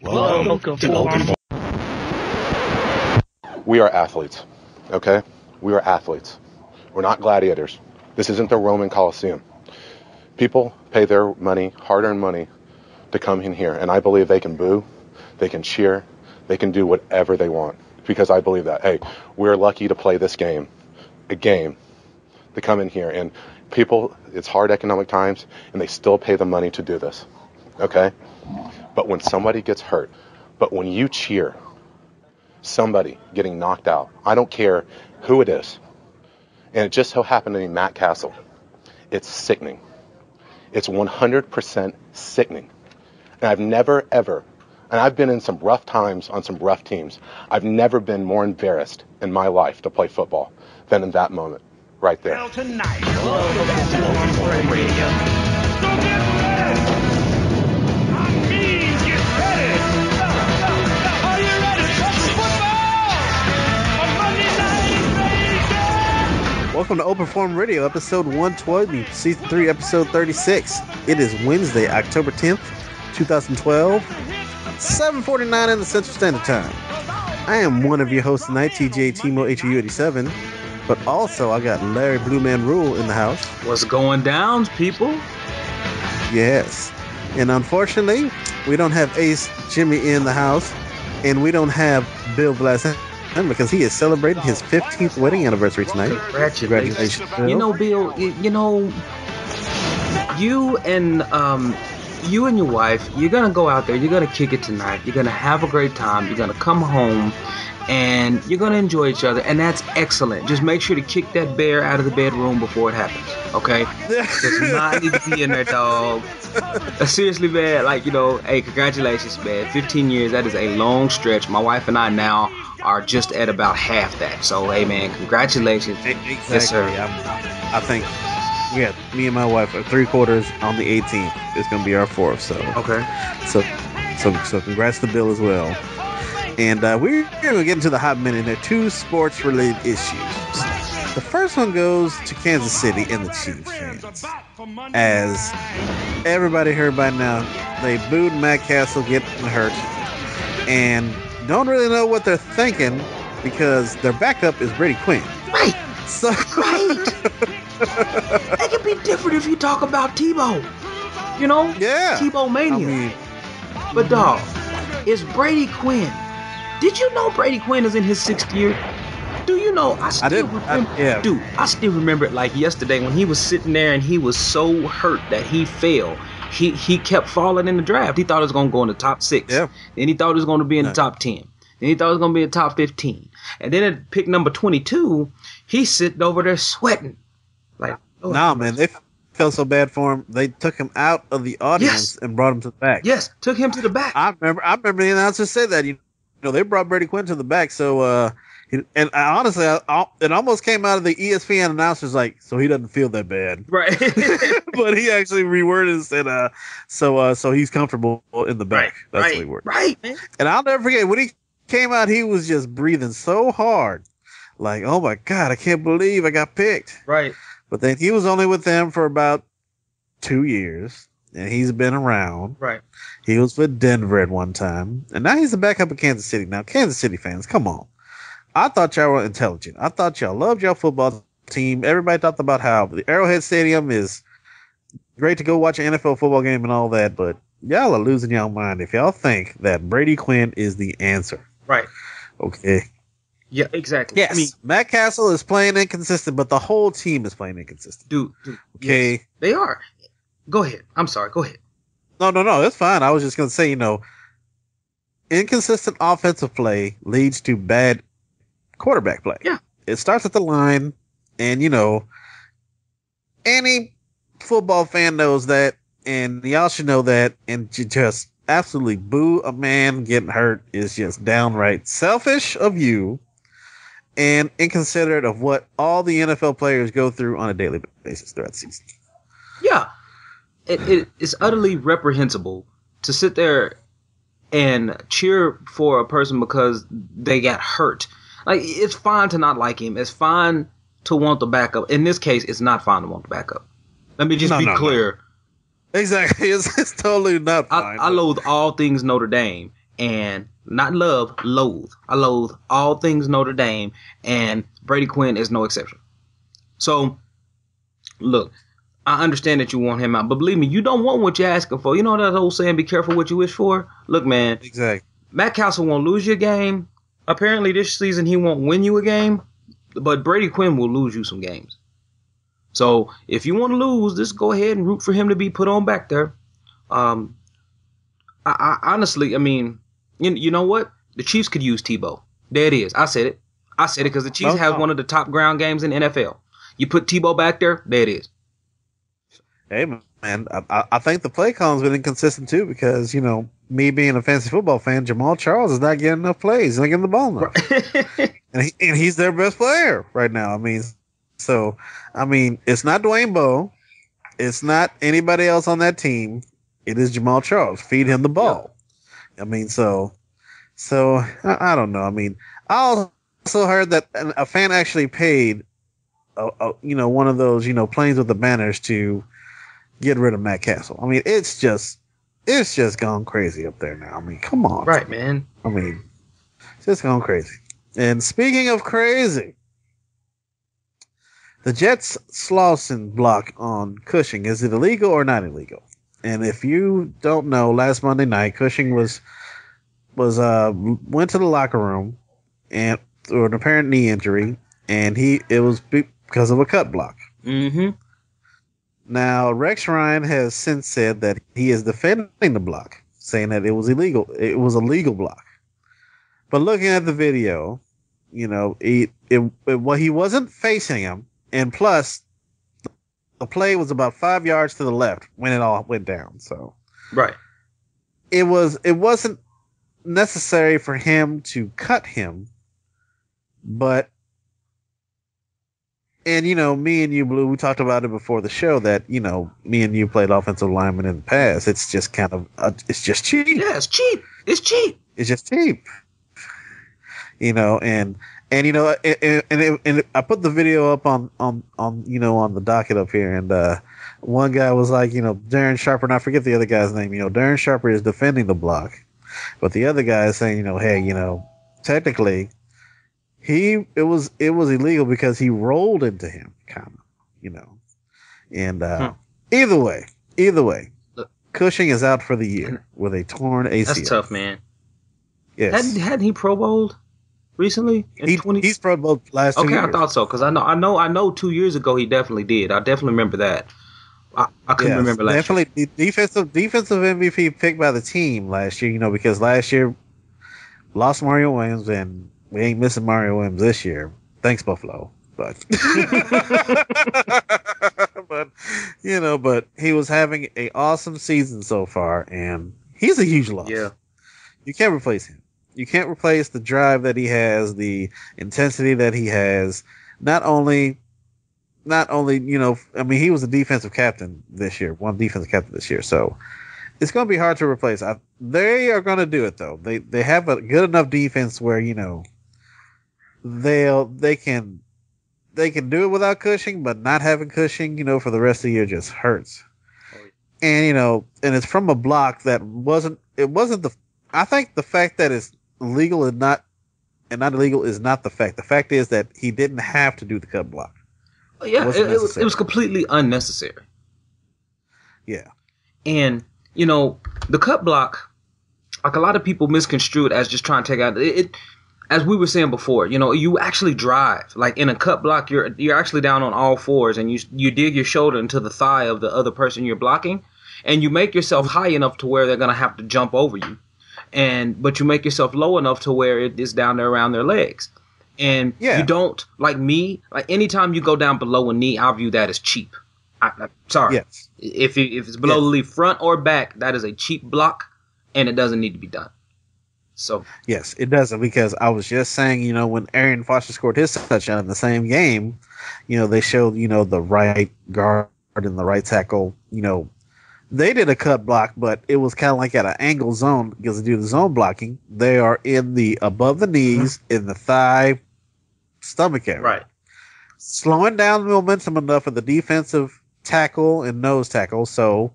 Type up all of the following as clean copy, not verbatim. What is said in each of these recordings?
Welcome to OFR. We are athletes, okay? We are athletes. We're not gladiators. This isn't the Roman Colosseum. People pay their money, hard-earned money, to come in here, and I believe they can boo, they can cheer, they can do whatever they want, because I believe that, hey, we're lucky to play this game, a game, to come in here, and people, it's hard economic times, and they still pay the money to do this, okay? But when somebody gets hurt, but when you cheer somebody getting knocked out, I don't care who it is, and it just so happened to be Matt Cassel, it's sickening. It's 100% sickening. And I've never, ever, and I've been in some rough times on some rough teams, I've never been more embarrassed in my life to play football than in that moment, right there. Tonight, welcome to OFR Radio. So get ready. I mean, get ready. Are you ready to touch football? On Monday night, Welcome to OFR Radio, episode 120, season 3, episode 36. It is Wednesday, October 10th, 2012, 7:49 in the Central Standard Time. I am one of your hosts tonight, TJ Timo HU87, but also I got Larry Bluemanrule in the house. What's going down, people? Yes. And unfortunately, we don't have Ace Jimmy in the house, and we don't have Bill Blass because he is celebrating his 15th wedding anniversary tonight. Congratulations, Bill. You know, Bill, you and your wife, you're going to go out there, you're going to kick it tonight, you're going to have a great time, you're going to come home, and you're going to enjoy each other, and that's excellent. Just make sure to kick that bear out of the bedroom before it happens, okay? Does not need to be in there, dog. Seriously, man, hey, congratulations, man. 15 years, that is a long stretch. My wife and I now are just at about half that. So, hey, man, congratulations. Exactly. Yes, sir. I think me and my wife are 3/4 on the 18th. It's going to be our 4th. So okay. So congrats to Bill as well. And we're going to get into the hot minute. There are two sports-related issues. The first one goes to Kansas City and the Chiefs fans. As everybody heard by now, they booed Matt Cassel getting hurt and don't really know what they're thinking because their backup is Brady Quinn. Right. So right. It could be different if you talk about Tebow. You know? Yeah. Tebow Mania. But dog, it's Brady Quinn. Did you know Brady Quinn is in his 6th year? Do you know? I still remember it like yesterday when he was sitting there and he was so hurt that he fell. He kept falling in the draft. He thought it was going to go in the top 6. Yeah. Then he thought it was going to be in the top 10. Then he thought it was going to be in the top 15. And then at pick number 22, he's sitting over there sweating. Man, they felt so bad for him. They took him out of the audience and brought him to the back. Yes, took him to the back. I remember the announcer said that. You know, they brought Brady Quinn to the back. So, and honestly, it almost came out of the ESPN announcers like, so he doesn't feel that bad, right? But he actually reworded and said, so he's comfortable in the back. That's what he worded. Right, man. And I'll never forget when he came out, he was just breathing so hard, like, oh my God, I can't believe I got picked. Right. But then he was only with them for about 2 years, and he's been around. Right. He was with Denver at one time, and now he's the backup of Kansas City. Now, Kansas City fans, come on. I thought y'all were intelligent. I thought y'all loved y'all football team. Everybody talked about how the Arrowhead Stadium is great to go watch an NFL football game and all that, but y'all are losing y'all mind if y'all think that Brady Quinn is the answer. Right. Okay. Yeah, exactly. Yes, I mean, Matt Cassel is playing inconsistent, but the whole team is playing inconsistent. Dude. Okay. Yes, they are. Go ahead. I'm sorry. Go ahead. No, that's fine. I was just going to say, inconsistent offensive play leads to bad quarterback play. Yeah. It starts at the line, and, any football fan knows that, and y'all should know that, and to just absolutely boo a man getting hurt is just downright selfish of you and inconsiderate of what all the NFL players go through on a daily basis throughout the season. Yeah. It is utterly reprehensible to sit there and cheer for a person because they got hurt. Like, it's fine to not like him. It's fine to want the backup. In this case, it's not fine to want the backup. Let me just be clear. No. Exactly. It's totally not fine. I loathe all things Notre Dame. and not love, loathe. I loathe all things Notre Dame, and Brady Quinn is no exception. So, look, I understand that you want him out, but believe me, you don't want what you're asking for. You know that old saying, be careful what you wish for? Look, man. Exactly. Matt Cassel won't lose you a game. Apparently this season he won't win you a game, but Brady Quinn will lose you some games. So if you want to lose, just go ahead and root for him to be put on back there. I honestly, I mean, you know what? The Chiefs could use Tebow. There it is. I said it because the Chiefs have one of the top ground games in the NFL. You put Tebow back there, there it is. Hey, man, I think the play call's been inconsistent too because, you know, me being a fantasy football fan, Jamal Charles is not getting enough plays. He's not getting the ball enough. Right. and he's their best player right now. I mean, it's not Dwayne Bowe. It's not anybody else on that team. It is Jamal Charles. Feed him the ball. Yep. I mean, so I don't know. I mean, I also heard that a fan actually paid, one of those, planes with the banners to get rid of Matt Cassel. I mean, it's just gone crazy up there now. I mean, come on. Right, man. I mean, it's just gone crazy. And speaking of crazy, the Jets Slauson block on Cushing, is it illegal or not illegal? And if you don't know, last Monday night, Cushing went to the locker room and through an apparent knee injury, and it was because of a cut block. Mm-hmm. Now, Rex Ryan has since said that he is defending the block, saying that it was illegal. It was a legal block. But looking at the video, he wasn't facing him, and plus, the play was about 5 yards to the left when it all went down. So, right, it wasn't necessary for him to cut him, but. And, me and you, Blue, we talked about it before the show that, me and you played offensive lineman in the past. It's just kind of, it's just cheap. Yeah, it's cheap. It's cheap. It's just cheap. And I put the video up on the docket up here, and one guy was like, Darren Sharper, and I forget the other guy's name. Darren Sharper is defending the block, but the other guy is saying, hey, technically, it was illegal because he rolled into him, kind of, and either way, look, Cushing is out for the year with a torn ACL. That's tough, man. Yes, hadn't he Pro Bowled recently? He's Pro Bowled last 2 years. Okay, I thought so because I know 2 years ago he definitely did. I definitely remember that. I couldn't remember last year. Definitely defensive MVP picked by the team last year. Because last year lost Mario Williams and. We ain't missing Mario Williams this year. Thanks, Buffalo. But, but he was having an awesome season so far, and he's a huge loss. Yeah. You can't replace him. You can't replace the drive that he has, the intensity that he has. Not only, he was a defensive captain this year, one defensive captain this year. So it's going to be hard to replace. They are going to do it though. They have a good enough defense where, they can do it without Cushing, but not having Cushing, for the rest of the year just hurts. Oh, yeah. And and it's from a block that I think the fact that it's legal and not illegal is not the fact. The fact is that he didn't have to do the cut block. Yeah, it was completely unnecessary. Yeah. And, the cut block, like a lot of people misconstrue it as just trying to take out it. As we were saying before, you actually drive. Like in a cut block, you're actually down on all fours, and you dig your shoulder into the thigh of the other person you're blocking, and you make yourself high enough to where they're gonna have to jump over you, but you make yourself low enough to where it is down there around their legs, and you don't like anytime you go down below a knee, I view that as cheap. I'm sorry. Yes. If it's below the knee, front or back, that is a cheap block, and it doesn't need to be done. So yes, it doesn't, because I was just saying, when Arian Foster scored his touchdown in the same game, they showed, the right guard and the right tackle, they did a cut block, but it was kind of like at an angle zone because they do the zone blocking. They are in the above the knees, in the thigh, stomach area, right, slowing down the momentum enough of the defensive tackle and nose tackle, so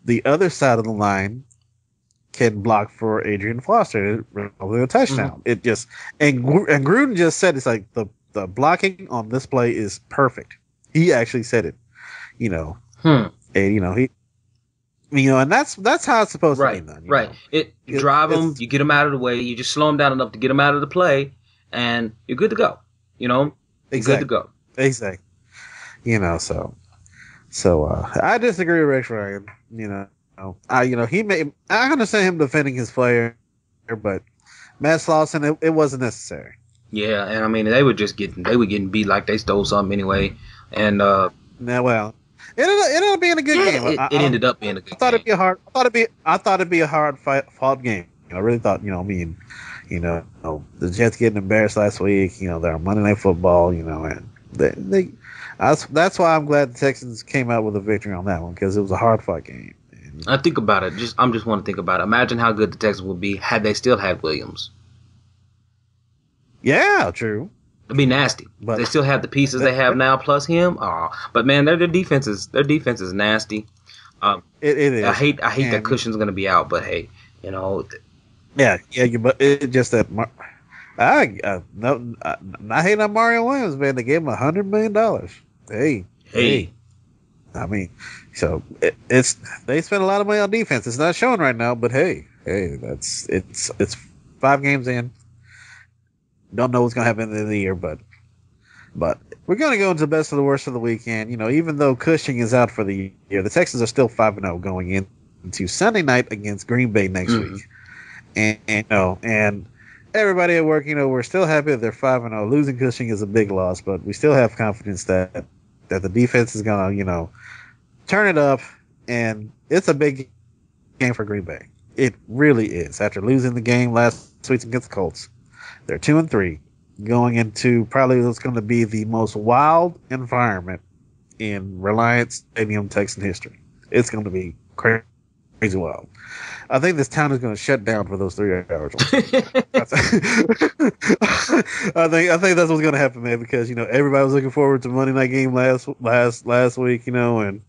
the other side of the line can block for Adrian Foster with a touchdown. It just and Gruden just said it's like the blocking on this play is perfect. He actually said it, and and that's how it's supposed to be done. Right. You drive them, you get them out of the way, you just slow them down enough to get them out of the play, and you're good to go. You're good to go. Exactly. So I disagree with Rex Ryan. I understand him defending his player, but Matt Slauson, it wasn't necessary. Yeah, and I mean they were getting beat like they stole something anyway, and it ended up being a good game. It ended up being a good game. I thought it'd be a hard fought game. I really thought, the Jets getting embarrassed last week. They're on Monday Night Football. And that's why I'm glad the Texans came out with a victory on that one, because it was a hard fought game. I think about it. I'm just want to think about it. Imagine how good the Texans would be had they still had Williams. Yeah, true. It'd be nasty. But they still have the pieces they have now plus him. But man, their defense is nasty. It is. I hate that Cushing's going to be out, but hey, Yeah, but it's just that. Not hating on Mario Williams, man. They gave him $100 million. Hey. I mean, so they spent a lot of money on defense. It's not showing right now, but hey, it's 5 games in. Don't know what's gonna happen at the end of the year, but we're gonna go into the best of the worst of the weekend. Even though Cushing is out for the year, the Texans are still 5-0 going into Sunday night against Green Bay next week, and everybody at work, we're still happy that they're 5-0. Losing Cushing is a big loss, but we still have confidence that the defense is gonna, turn it up, and it's a big game for Green Bay. It really is. After losing the game last week against the Colts, they're 2-3, going into probably what's going to be the most wild environment in Reliance Stadium Texan history. It's going to be crazy wild. I think this town is going to shut down for those 3 hours. I think that's what's going to happen, man, because everybody was looking forward to Monday night game last week, and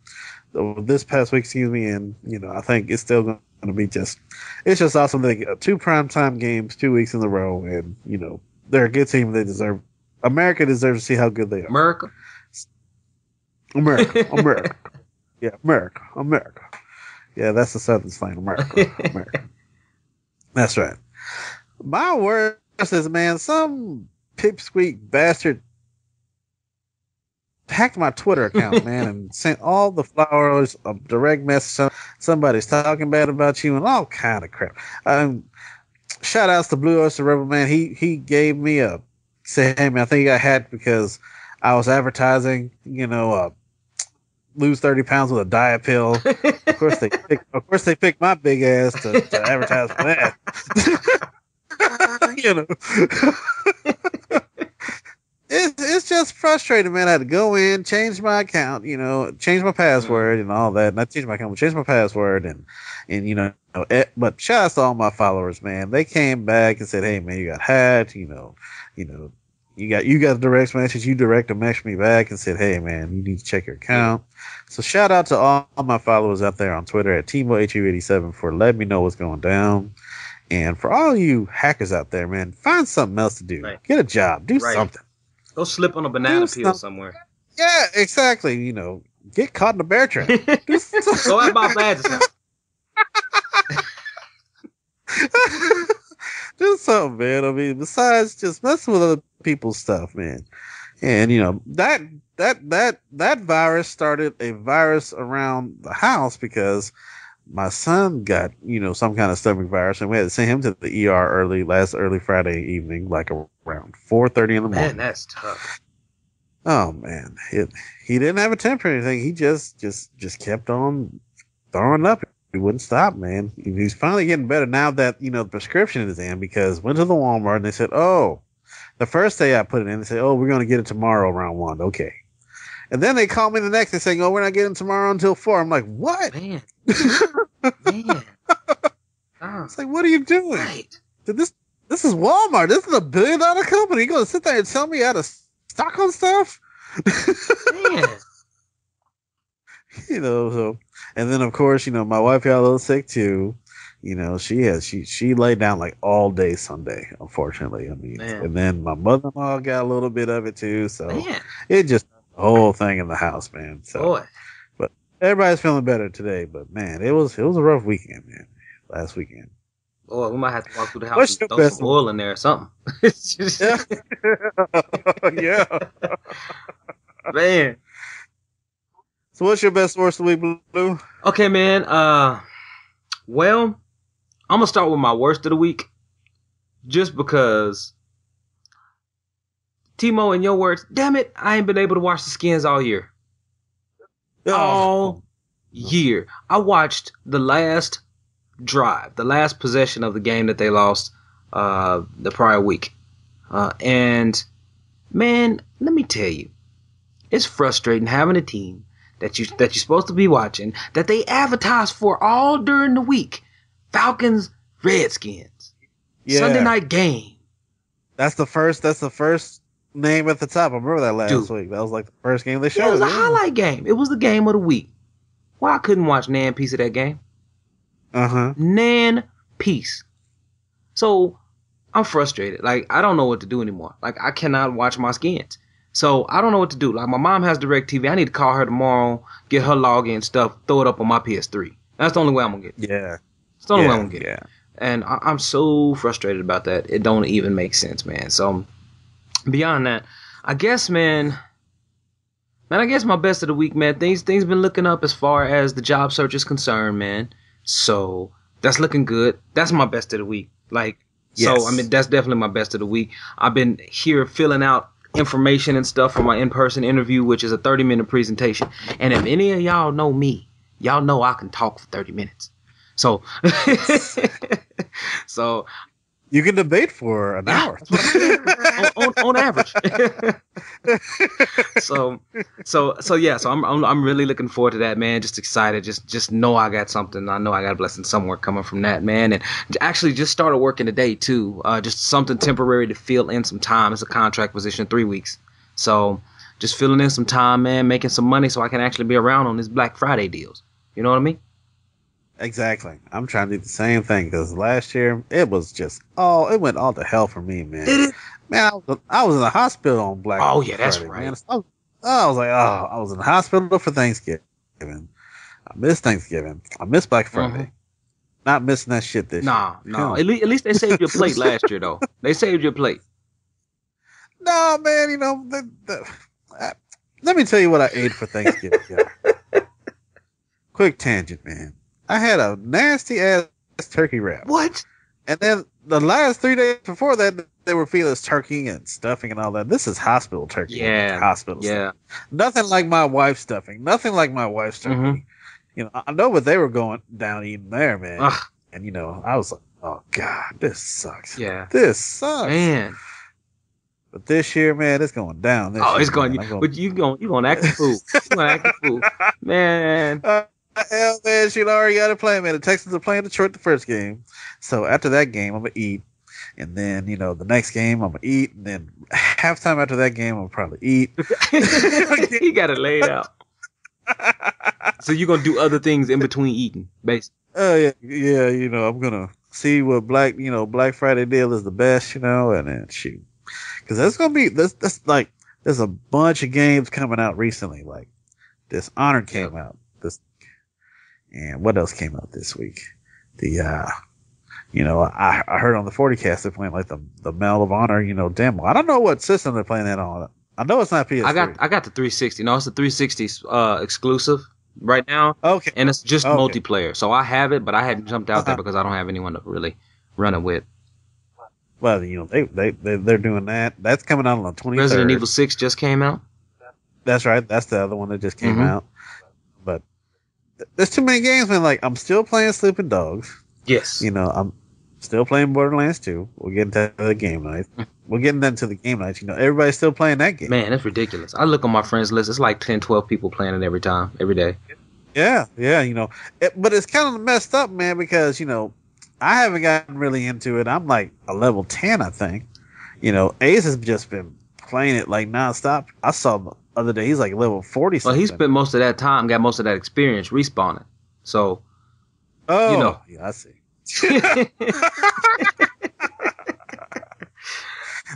this past week, and I think it's still going to be it's just awesome. They get 2 primetime games 2 weeks in a row, and they're a good team. America deserves to see how good they are. America. Yeah, America. Yeah, that's the Southern slang. America. That's right. My worst is, man, some pipsqueak bastard hacked my Twitter account, man, and sent all the flowers a direct message. Somebody's talking bad about you and all kind of crap. Shout outs to Blue Oyster Rebel, man. He gave me say, hey man, I think you got hacked because I was advertising, lose 30 pounds with a diet pill. Of course they picked my big ass to advertise for that. It's just frustrating, man. I had to go in, change my account, change my password and all that. Not change my account, but change my password and but shout out to all my followers, man. They came back and said, hey man, you got hacked, you got a direct message, you direct messaged me back and said, hey man, you need to check your account. So shout out to all my followers out there on Twitter at TeamboHU87 for letting me know what's going down. And for all you hackers out there, man, find something else to do. Right. Get a job. Do something. Go slip on a banana peel somewhere. Yeah, exactly. Get caught in a bear trap. Go out my badges now. Do something, man. I mean, besides just messing with other people's stuff, man. And that virus started a virus around the house because my son got some kind of stomach virus, and we had to send him to the ER early Friday evening, like around 4:30 in the morning. Man, that's tough. Oh man, he didn't have a temper or anything. He just kept on throwing up. He wouldn't stop, man. He's finally getting better now that the prescription is in, because went to the Walmart and they said, oh, the first day I put it in, they said, oh, we're going to get it tomorrow around 1. Okay. And then they called me the next day saying, oh, we're not getting tomorrow until 4. I'm like, what? Man. It's like, what are you doing? Right. This is Walmart. This is $1 billion company. You're going to sit there and tell me how to stock on stuff? Man. So, and then of course, my wife got a little sick too. she laid down like all day Sunday, unfortunately. I mean, Man. and then my mother-in-law got a little bit of it too, so Man. it just the whole thing in the house, man. So, Boy. but everybody's feeling better today. But man, it was a rough weekend, man. Last weekend. Boy, we might have to walk through the house What's and your throw best some one? oil in there or something. Yeah. Yeah. Man. So what's your best worst of the week, Blue? Okay, man. Well, I'm gonna start with my worst of the week, just because. Timo, in your words, damn it, I ain't been able to watch the Skins all year. All year. I watched the last drive, the last possession of the game that they lost the prior week. And man, let me tell you, it's frustrating having a team that you're supposed to be watching, that they advertise for all during the week. Falcons, Redskins. Yeah. Sunday night game. That's the first name at the top. I remember that last week. That was like the first game they showed. Yeah, it was a highlight game. It was the game of the week. Well, I couldn't watch nan piece of that game. Uh-huh. Nan piece. So I'm frustrated. Like, I don't know what to do anymore. Like, I cannot watch my Skins. So I don't know what to do. Like, my mom has DirecTV. I need to call her tomorrow, get her login stuff, throw it up on my PS3. That's the only way I'm gonna get it. Yeah. It's the only way I'm gonna get it. it. And I'm so frustrated about that. It don't even make sense, man. So beyond that, I guess, man, I guess my best of the week, man. Things been looking up as far as the job search is concerned, man. So that's looking good. That's my best of the week. Like, yes. So I mean, that's definitely my best of the week. I've been here filling out information and stuff for my in-person interview, which is a 30-minute presentation. And if any of y'all know me, y'all know I can talk for 30 minutes. So, so you can debate for an hour. on average. So yeah. So I'm really looking forward to that, man. Just excited. Just know I got something. I know I got a blessing somewhere coming from that, man. And actually just started working today too. Just something temporary to fill in some time. It's a contract position, 3 weeks. So just filling in some time, man, making some money so I can actually be around on these Black Friday deals. You know what I mean? Exactly. I'm trying to do the same thing because last year it was just it went all to hell for me, man. Did it? Man, I was in the hospital on Black Friday. Oh yeah, that's right. Man. I was like, I was in the hospital for Thanksgiving. I missed Thanksgiving. I missed Black Friday. Mm-hmm. Not missing that shit this year. No. At least they saved your plate last year, though. They saved your plate. No, man. Let me tell you what I ate for Thanksgiving. Quick tangent, man. I had a nasty ass turkey wrap. What? And then the last 3 days before that, they were feeding us turkey and stuffing and all that. This is hospital turkey. Yeah. Hospital stuff. Nothing like my wife's stuffing. Nothing like my wife's turkey. Mm-hmm. I know what they were going down eating there, man. Ugh. And, I was like, oh, God, this sucks. Yeah. This sucks. Man. But this year, man, it's going down. It's going. But you gonna act the fool. You gonna act the fool, man. Hell, man, she already got a plan, man. The Texans are playing Detroit the first game. So after that game, I'm going to eat. And then, the next game, I'm going to eat. And then halftime after that game, I'll probably eat. He got it laid out. So you're going to do other things in between eating, basically. Oh, yeah. Yeah, I'm going to see what Black Friday deal is the best, and then shoot. Because that's going to be, that's like, there's a bunch of games coming out recently. Like, Dishonored came out. And what else came out this week? I heard on the 40cast they're playing like the Medal of Honor, demo. I don't know what system they're playing that on. I know it's not PS3. I got the 360. No, it's the 360 exclusive right now. Okay. And it's just multiplayer. So I have it, but I hadn't jumped out there because I don't have anyone to really run it with. Well, they're doing that. That's coming out on the 23rd. Resident Evil 6 just came out. That's right. That's the other one that just came out. But there's too many games, man. Like, I'm still playing Sleeping Dogs. Yes. I'm still playing Borderlands 2. We'll get into the game night. We'll get into the game nights. Everybody's still playing that game. Man, that's ridiculous. I look on my friends list. It's like 10, 12 people playing it every day. Yeah. But it's kind of messed up, man, because, I haven't gotten really into it. I'm like a level 10, I think. Ace has just been playing it like nonstop. I saw the other day he's like level 40 something. Well, he spent most of that time, got most of that experience respawning. So, yeah, I see.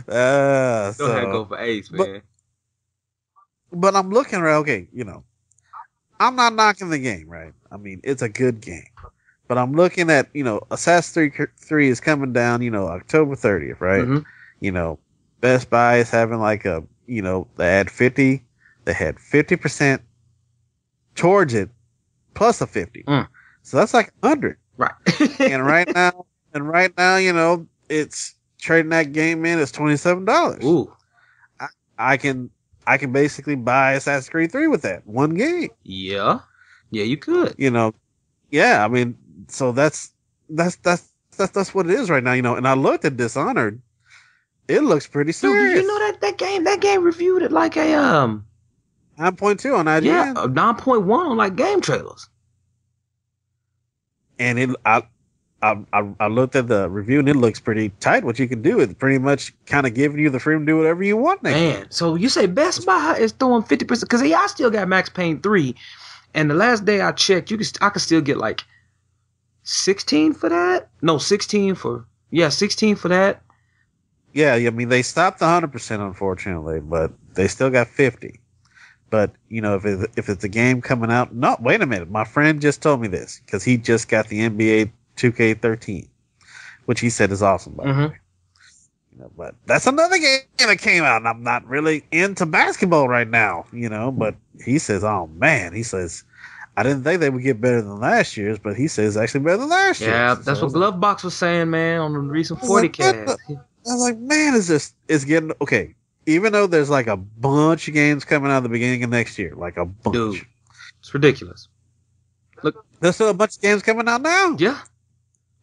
Go ahead, go for Ace, man. But I'm looking around. Okay, I'm not knocking the game, right? I mean, it's a good game. But I'm looking at, Assassin's Creed 3 is coming down, October 30th, right? Mm-hmm. Best Buy is having like they had 50% towards it plus a 50. So that's like 100. Right. and right now, it's trading that game in as $27. Ooh. I can basically buy Assassin's Creed 3 with that one game. Yeah. Yeah, you could. Yeah, I mean, so that's what it is right now, and I looked at Dishonored. It looks pretty serious. Dude, do you know that game reviewed it like a 9.2 on IGN? Yeah, a 9.1 on like game trailers. And I looked at the review and it looks pretty tight. What you can do is pretty much kind of giving you the freedom to do whatever you want next Man, week. so you say Best Buy is throwing 50% because I still got Max Payne 3, and the last day I checked, I could still get like 16 for that. No, 16 for that. Yeah, I mean they stopped 100% unfortunately, but they still got 50. But if it's a game coming out, no, wait a minute. My friend just told me this because he just got the NBA 2K13, which he said is awesome, by the way. But that's another game that came out, and I'm not really into basketball right now, But he says, oh man, I didn't think they would get better than last year's, but he says it's actually better than last year's. Yeah, that's what Glovebox was saying, man, on the recent 40 cast. I was like, man, it's getting okay. Even though there's like a bunch of games coming out at the beginning of next year, like a bunch. Dude, it's ridiculous. Look, there's still a bunch of games coming out now. Yeah.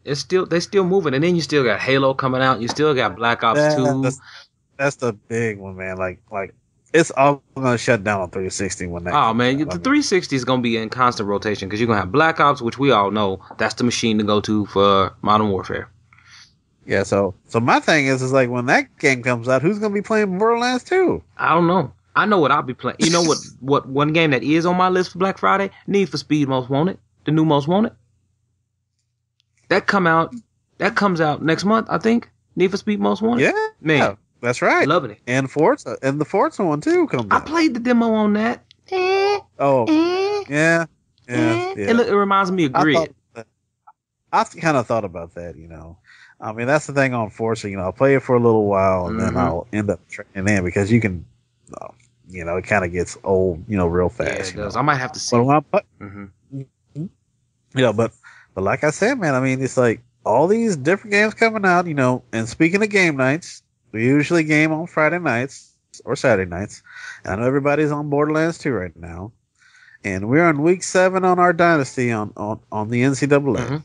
They still moving, and then you still got Halo coming out. You still got Black Ops 2. That's the big one, man. Like it's all gonna shut down on 360 when that. Oh man, the 360 is gonna be in constant rotation because you're gonna have Black Ops, which we all know that's the machine to go to for Modern Warfare. Yeah, so my thing is like when that game comes out, who's gonna be playing Borderlands 2? I don't know. I know what I'll be playing. You know what one game that is on my list for Black Friday? Need for Speed Most Wanted, the new Most Wanted. That comes out next month, I think. Need for Speed Most Wanted. Yeah, man, that's right. Loving it. And Forza, and the Forza one too comes out. I played the demo on that. Yeah. It reminds me of Grid. I kind of thought about that, I mean, that's the thing on Forza, I'll play it for a little while and then I'll end up trading in because you can, it kind of gets old, real fast. Yeah, it does. I might have to see. But like I said, man, I mean, it's like all these different games coming out, and speaking of game nights, we usually game on Friday nights or Saturday nights. And I know everybody's on Borderlands 2 right now. And we're on week 7 on our Dynasty on the NCAA.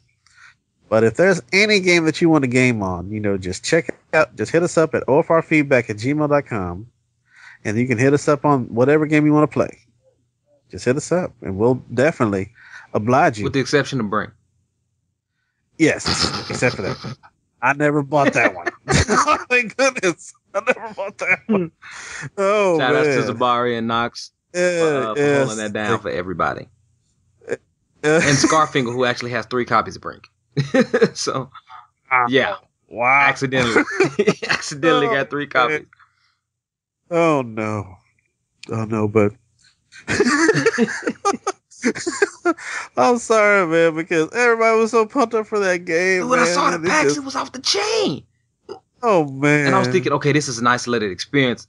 But if there's any game that you want to game on, just check it out. Just hit us up at ofrfeedback@gmail.com. And you can hit us up on whatever game you want to play. Just hit us up, and we'll definitely oblige you. With the exception of Brink. Yes, except for that. I never bought that one. Oh, thank goodness. I never bought that one. Oh, Shout man. out to Zabari and Knox for holding that down for everybody. And Scarfinger, who actually has 3 copies of Brink. So, yeah. Wow. Accidentally got 3 copies. Oh, no. But I'm sorry, man, because everybody was so pumped up for that game. Dude, when I saw the packs, it was off the chain. Oh, man. And I was thinking, okay, this is an isolated experience.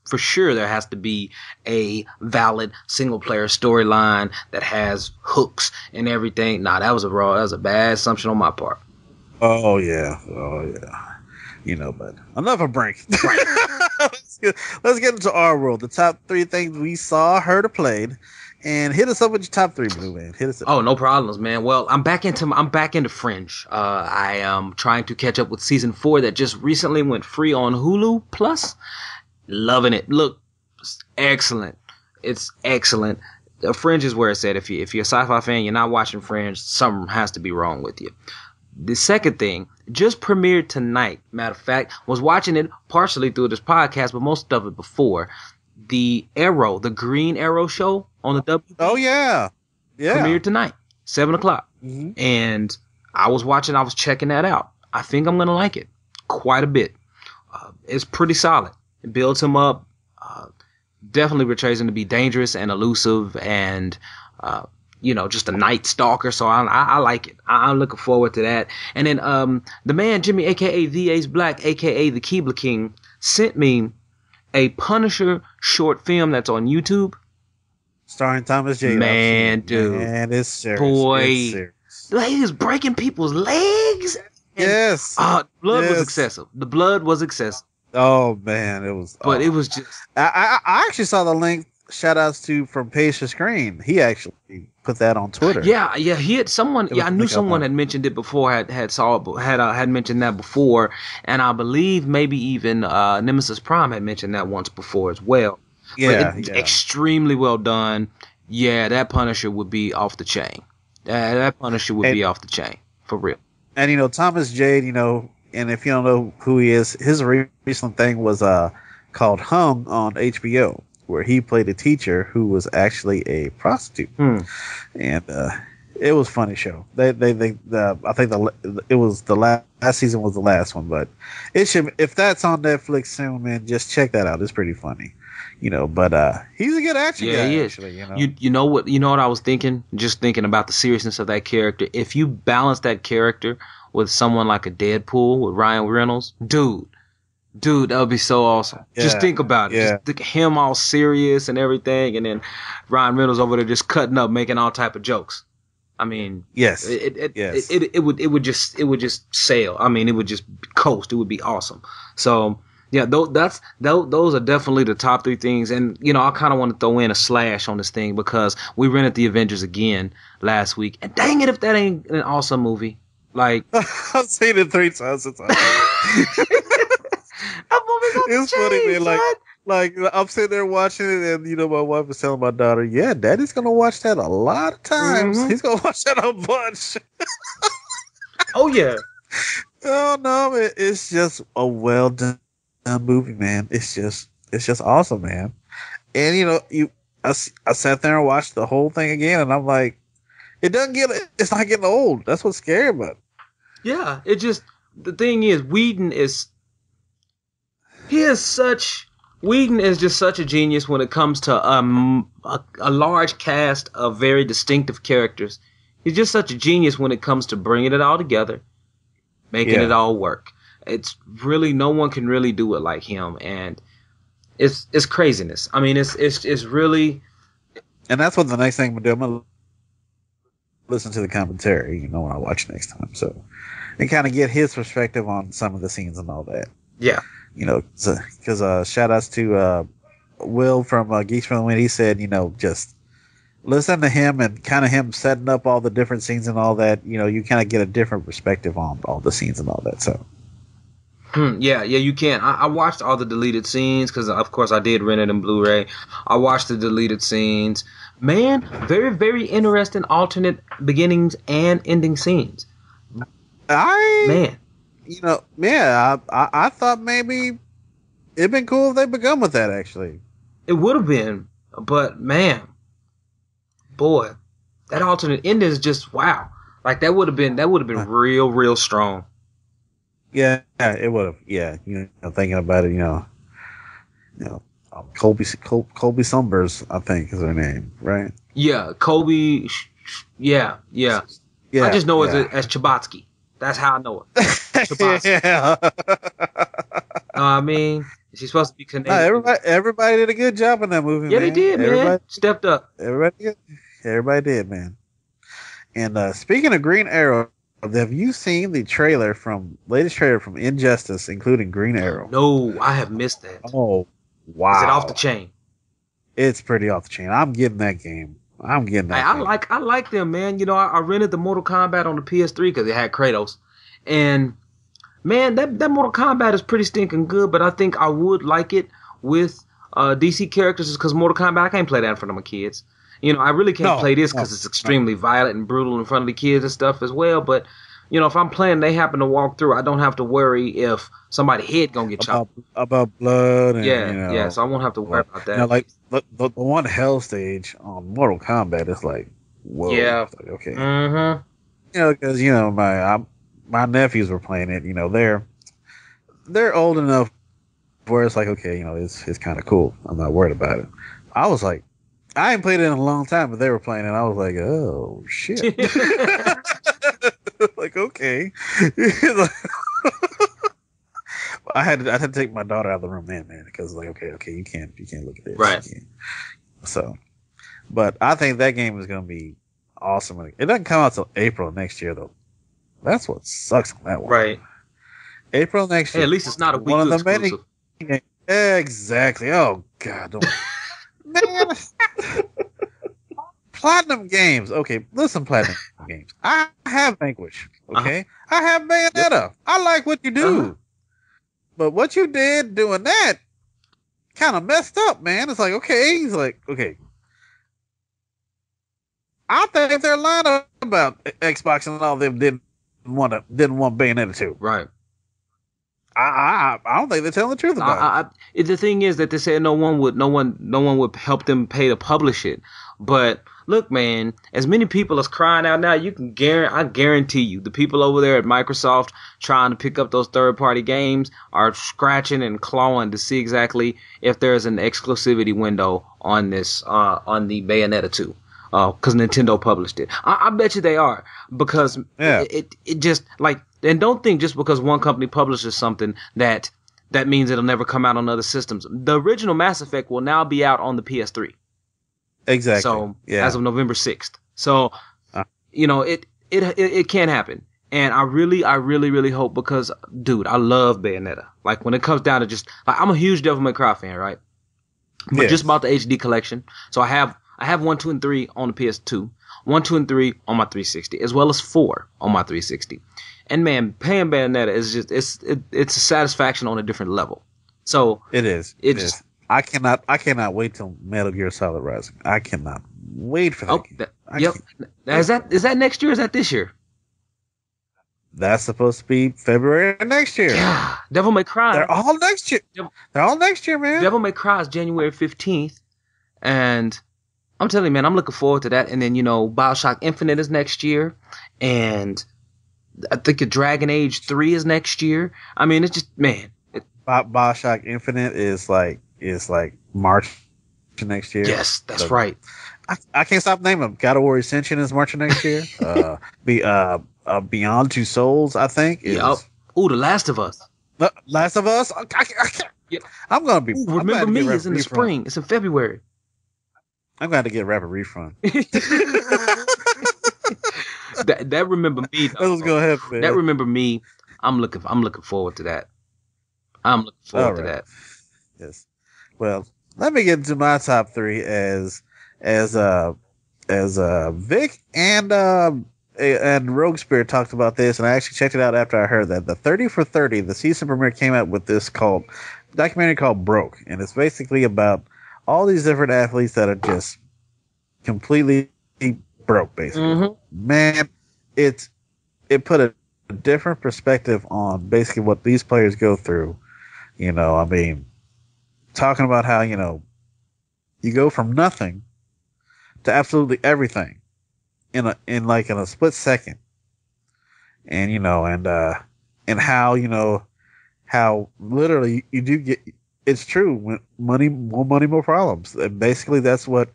For sure, there has to be a valid single-player storyline that has hooks and everything. Nah, that was a bad assumption on my part. Oh, yeah. But enough of Brink. Let's get into our world. The top 3 things we saw, heard, or played. And hit us up with your top 3, Blue Man. Hit us up. Oh, no problems, man. Well, I'm back into Fringe. I am trying to catch up with season 4 that just recently went free on Hulu Plus. Loving it. Look, it's excellent. It's excellent. Fringe is where it's at. If you're a sci-fi fan, you're not watching Fringe, something has to be wrong with you. The second thing just premiered tonight. Matter of fact, was watching it partially through this podcast, but most of it before. The Green Arrow show on the W. Oh yeah. Premiered tonight, 7:00. And I was checking that out. I think I'm gonna like it quite a bit. It's pretty solid. It builds him up. Definitely portrays him to be dangerous and elusive and, just a night stalker. So I like it. I'm looking forward to that. And then, the man, Jimmy, aka The Ace Black, aka the Keebler King, sent me a Punisher short film that's on YouTube. Starring Thomas J. Man, dude. Man, it's serious. Boy. It's serious. Like, he was breaking people's legs. And, Yes. blood was excessive. The blood was excessive. Oh man, it was. But it was just. I actually saw the link. Shout outs to from Page to Screen. He actually put that on Twitter. Yeah. He had someone. Yeah, I knew someone had mentioned it before. Had mentioned that before, and I believe maybe even Nemesis Prime had mentioned that once before as well. Yeah, extremely well done. Yeah, that Punisher would be off the chain. That Punisher would be off the chain for real. And Thomas Jade, and if you don't know who he is, his recent thing was called Hung on HBO, where he played a teacher who was actually a prostitute, and it was a funny show. I think it was the last season was the last one, but it should, if that's on Netflix soon, man, just check that out. It's pretty funny, But he's a good action guy. He is. Actually, You know what I was thinking? Just thinking about the seriousness of that character. If you balance that character with someone like a Deadpool with Ryan Reynolds, dude, that would be so awesome. Yeah, just think about it. yeah. Just think him all serious and everything, and then Ryan Reynolds over there just cutting up, making all type of jokes. I mean, yes, it would just sail. I mean, it would just coast. It would be awesome. So yeah, those are definitely the top three things. And I kind of want to throw in a slash on this thing because we rented the Avengers again last week, and dang it if that ain't an awesome movie. Like I've seen it 3 times. That movie's on it's funny, man. Like I'm sitting there watching it, and my wife was telling my daughter, "Yeah, Daddy's gonna watch that a lot of times. Mm-hmm. He's gonna watch that a bunch." Oh yeah. Oh no, it's just a well done movie, man. It's just awesome, man. And I sat there and watched the whole thing again, and I'm like, it's not getting old. That's what's scary about it. Yeah, the thing is, Whedon is just such a genius when it comes to a large cast of very distinctive characters. He's just such a genius when it comes to bringing it all together, making it all work. It's really, no one can really do it like him, and it's craziness. I mean, it's really. And that's what the next thing I'm gonna do. I'm gonna listen to the commentary, when I watch next time, so and kind of get his perspective on some of the scenes and all that. Yeah. Because shout outs to Will from Geeks from the Wind. He said, just listen to him and kind of him setting up all the different scenes and all that. You kind of get a different perspective on all the scenes and all that. So, yeah, you can. I watched all the deleted scenes because, of course, I did rent it in Blu-ray. I watched the deleted scenes. Man, very, very interesting alternate beginnings and ending scenes. I thought maybe it'd been cool if they begun with that. Actually, it would have been, but man, boy, that alternate ending is just wow. Like that would have been real, real strong. Yeah, it would have. Yeah, thinking about it, Colby Sumbers, I think is her name, right? Yeah, Colby. Yeah. I just know it as Chbosky. That's how I know it. Chbosky. Yeah. I mean, she's supposed to be Canadian. Everybody did a good job in that movie. Yeah, man. they did, man. Stepped up. Everybody did, man. And speaking of Green Arrow, have you seen the latest trailer from Injustice, including Green Arrow? No, I have missed that. Oh, wow! Is it off the chain? It's pretty off the chain. I'm getting that game. I'm getting that. I like them, man. I rented the Mortal Kombat on the PS3 because it had Kratos, and man, that Mortal Kombat is pretty stinking good. But I think I would like it with DC characters, because Mortal Kombat, I can't play that in front of my kids. I really can't play this because it's extremely violent and brutal in front of the kids and stuff as well. But, if I'm playing, they happen to walk through, I don't have to worry if somebody's head gonna get chopped. About blood. And, yeah, so I won't have to worry about that. Like the one hell stage on Mortal Kombat is like, whoa. Yeah. Like, okay. Mm-hmm. because my nephews were playing it. They're old enough where it's like, okay, it's kind of cool. I'm not worried about it. I was like, I ain't played it in a long time, but they were playing it. I was like, oh shit. Like, okay. I had to take my daughter out of the room, man, because like, okay, you can't look at this, Right. So, but I think that game is gonna be awesome. It doesn't come out till April next year, though. That's what sucks on that one. Right. April next Hey, year. at least it's not a One weekly of the many. exclusive. Exactly. Oh God, don't. Man, Platinum Games. Okay, listen, Platinum Games. I have Vanquish. Okay, I have Bayonetta. Yep. I like what you do, but what you did doing that kind of messed up, man. It's like, okay, he's like, okay. I think they're lying about Xbox and all them didn't want Bayonetta 2. Right. I don't think they're telling the truth about it. The thing is that they said no one would help them pay to publish it. But look, man, as many people as crying out now, I guarantee you, the people over there at Microsoft trying to pick up those third-party games are scratching and clawing to see exactly if there's an exclusivity window on this, on the Bayonetta 2. Because Nintendo published it. I bet you they are, because it just like, and don't think just because one company publishes something that means it'll never come out on other systems. The original Mass Effect will now be out on the PS3. Exactly. So as of November 6th. So it can happen. And I really hope, because dude, I love Bayonetta. Like, when it comes down to just like, I'm a huge Devil May Cry fan, right? But just about the HD collection. So I have 1, 2, and 3 on the PS2, 1, 2, and 3 on my 360, as well as 4 on my 360. And man, playing Bayonetta is just it's a satisfaction on a different level. So it is. It is. I cannot wait till Metal Gear Solid Rising. I cannot wait for that game. Is that next year or is that this year? That's supposed to be February next year. Yeah. Devil May Cry. They're all next year. They're all next year, man. Devil May Cry is January 15th. And I'm telling you, man, I'm looking forward to that. And then, BioShock Infinite is next year. And I think Dragon Age 3 is next year. I mean, it's just, man. BioShock Infinite is like March next year. Yes, that's right. I can't stop naming them. God of War Ascension is March next year. Beyond Two Souls, I think. Yep. Ooh, The Last of Us. Last of Us? I can't. Yep. I'm going to be. Ooh, Remember Me is in the spring. It's in February. I'm going to get Rapid Refund. that Remember Me. That was going to happen. That Remember Me. I'm looking forward to that. I'm looking forward to that. Yes. Well, let me get into my top 3 as Vic and Rogue Spirit talked about this, and I actually checked it out after I heard that the 30 for 30, the season premiere, came out with this documentary called Broke, and it's basically about all these different athletes that are just completely broke, basically. Mm-hmm. Man, it put a different perspective on basically what these players go through. I mean, talking about how, you go from nothing to absolutely everything in a split second. And, and how literally you do get, it's true, when more money, more problems. And basically that's what,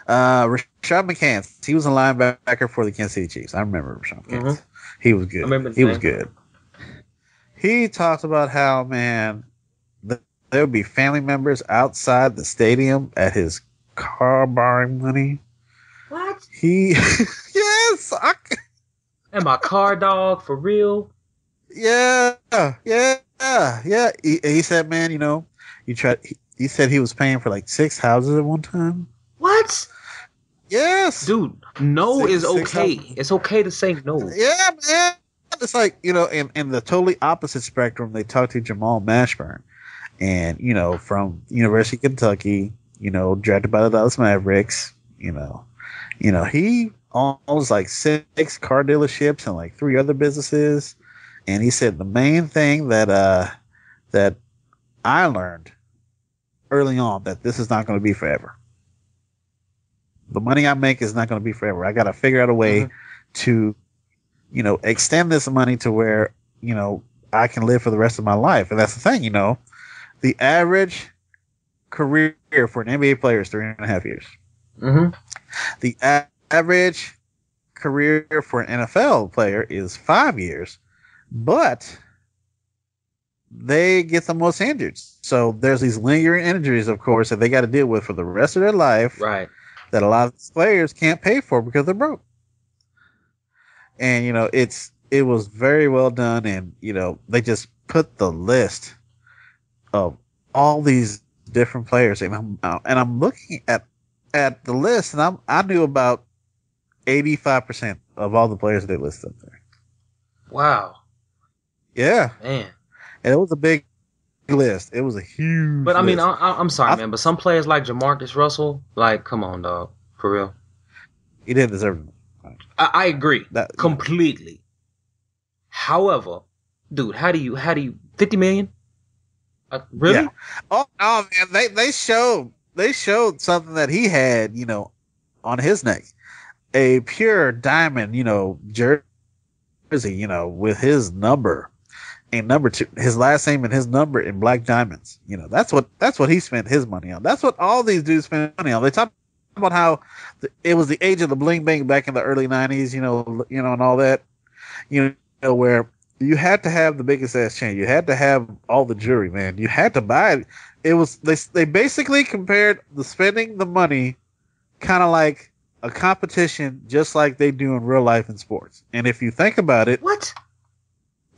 Rashad McCants, he was a linebacker for the Kansas City Chiefs. I remember Rashad McCants. Mm-hmm. He was good. He was good. He talked about how, man, there would be family members outside the stadium at his car borrowing money. What? Yes. And my car dog, for real? Yeah. He said, man, he said he was paying for like 6 houses at one time. What? Yes. Dude, no is okay. It's okay to say no. Yeah, man. It's like, in the totally opposite spectrum, they talked to Jamal Mashburn. And, from University of Kentucky, drafted by the Dallas Mavericks, he owns like 6 car dealerships and like 3 other businesses. And he said the main thing that I learned early on, that this is not going to be forever. The money I make is not going to be forever. I got to figure out a way to, extend this money to where, I can live for the rest of my life. And that's the thing, the average career for an NBA player is 3.5 years. Mm-hmm. The average career for an NFL player is 5 years, but they get the most injured. So there's these lingering injuries, of course, that they got to deal with for the rest of their life. Right. That a lot of these players can't pay for because they're broke. And it was very well done, and they just put the list of all these different players, and I'm looking at the list, and I knew about 85% of all the players they listed up there. Wow. Yeah, man. And it was a big list. It was a huge. But I mean, list. I'm sorry, man. But some players like Jamarcus Russell, like, come on, dog, for real. He didn't deserve it. I agree That, completely. However, dude, how do you 50 million? Really? Yeah. Oh man, they showed something that he had, on his neck, a pure diamond, jersey, with his number and number 2, his last name and his number in black diamonds. That's what he spent his money on. That's what all these dudes spend money on. They talk about how it was the age of the bling bang back in the early 90s, and all that, where you had to have the biggest ass chain. You had to have all the jewelry, man. You had to buy it. It was they basically compared the spending the money kind of like a competition, just like they do in real life in sports. And if you think about it, What?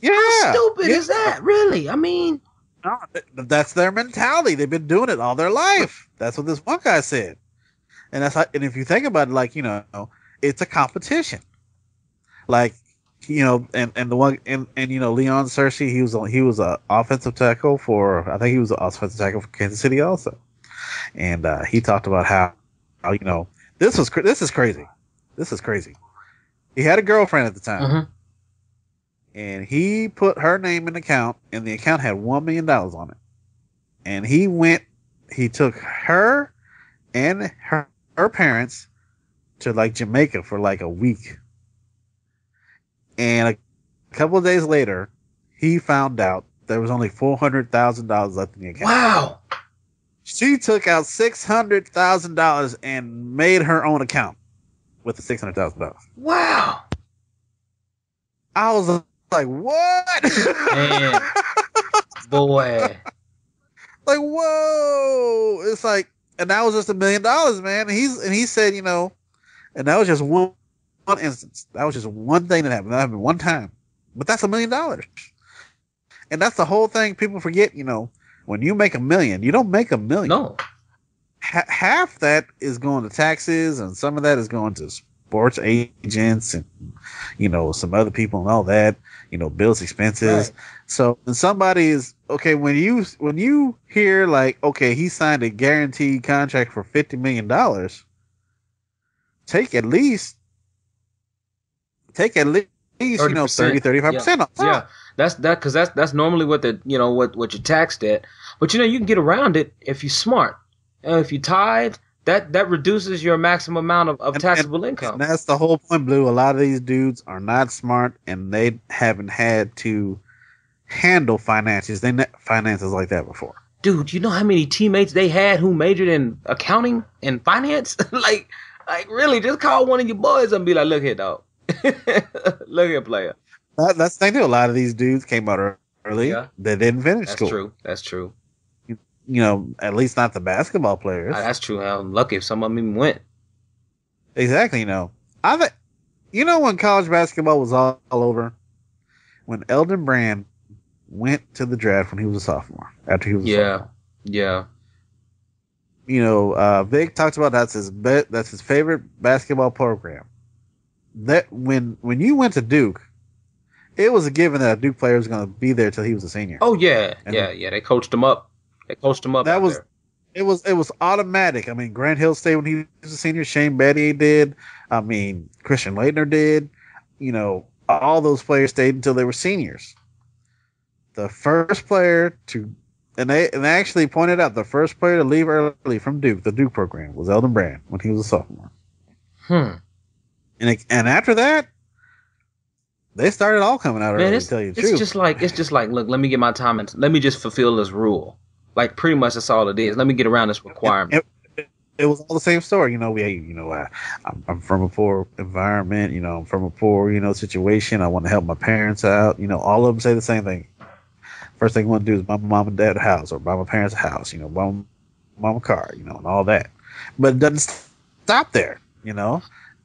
yeah, How stupid is that? Really? I mean, no, that's their mentality. They've been doing it all their life. That's what this one guy said. And and if you think about it, it's a competition. Like, and the one and Leon Searcy, he was a offensive tackle for, I think he was an offensive tackle for Kansas City also, and he talked about how this is crazy. This is crazy. He had a girlfriend at the time, mm-hmm. and he put her name in the account, and the account had $1 million on it, and he took her and her parents to like Jamaica for like a week. And a couple of days later, he found out there was only $400,000 left in the account. Wow. She took out $600,000 and made her own account with the $600,000. Wow. I was like, what? Man. Boy. Like, whoa. It's like, and that was just $1 million, man. And he said, and that was just one instance. That was just one thing that happened. That happened one time. But that's $1 million. And that's the whole thing people forget, when you make $1 million, you don't make $1 million. No. Half that is going to taxes, and some of that is going to sports agents and, some other people and all that, bills, expenses. Right. So when somebody is, okay, when you hear like, okay, he signed a guaranteed contract for $50 million, take at least 30, 35% off. Yeah. That's normally what what you're taxed at. But you can get around it if you're smart. If you tithe, that reduces your maximum amount of taxable income. And that's the whole point, Blue. A lot of these dudes are not smart, and they haven't had to handle finances like that before. Dude, you know how many teammates they had who majored in accounting and finance? like really, just call one of your boys and be like, look here, dog. Look here, player. That's the thing, too. A lot of these dudes came out early. Yeah. They didn't finish school. That's true. At least not the basketball players. That's true. I'm lucky if some of them even went. Exactly. I think, when college basketball was all over, when Eldon Brand went to the draft when he was a sophomore, after he was a sophomore. Yeah. Vic talks about that's his favorite basketball program. That when you went to Duke, it was a given that a Duke player was going to be there till he was a senior. Oh yeah, yeah. They coached him up. That was there. It was automatic. I mean, Grant Hill stayed when he was a senior. Shane Battier did. I mean, Christian Laettner did. All those players stayed until they were seniors. The first player to, and they actually pointed out, the first player to leave early from Duke, the Duke program, was Eldon Brand when he was a sophomore. And after that, they started all coming out Man, early. To tell you the it's truth, just like look, let me get my time and let me just fulfill this rule. Like pretty much that's all it is. Let me get around this requirement. it was all the same story. I'm from a poor environment. I'm from a poor situation. I want to help my parents out. All of them say the same thing. First thing I want to do is buy my mom and dad a house or buy my parents a house. Buy my mom a car. And all that. But it doesn't stop there.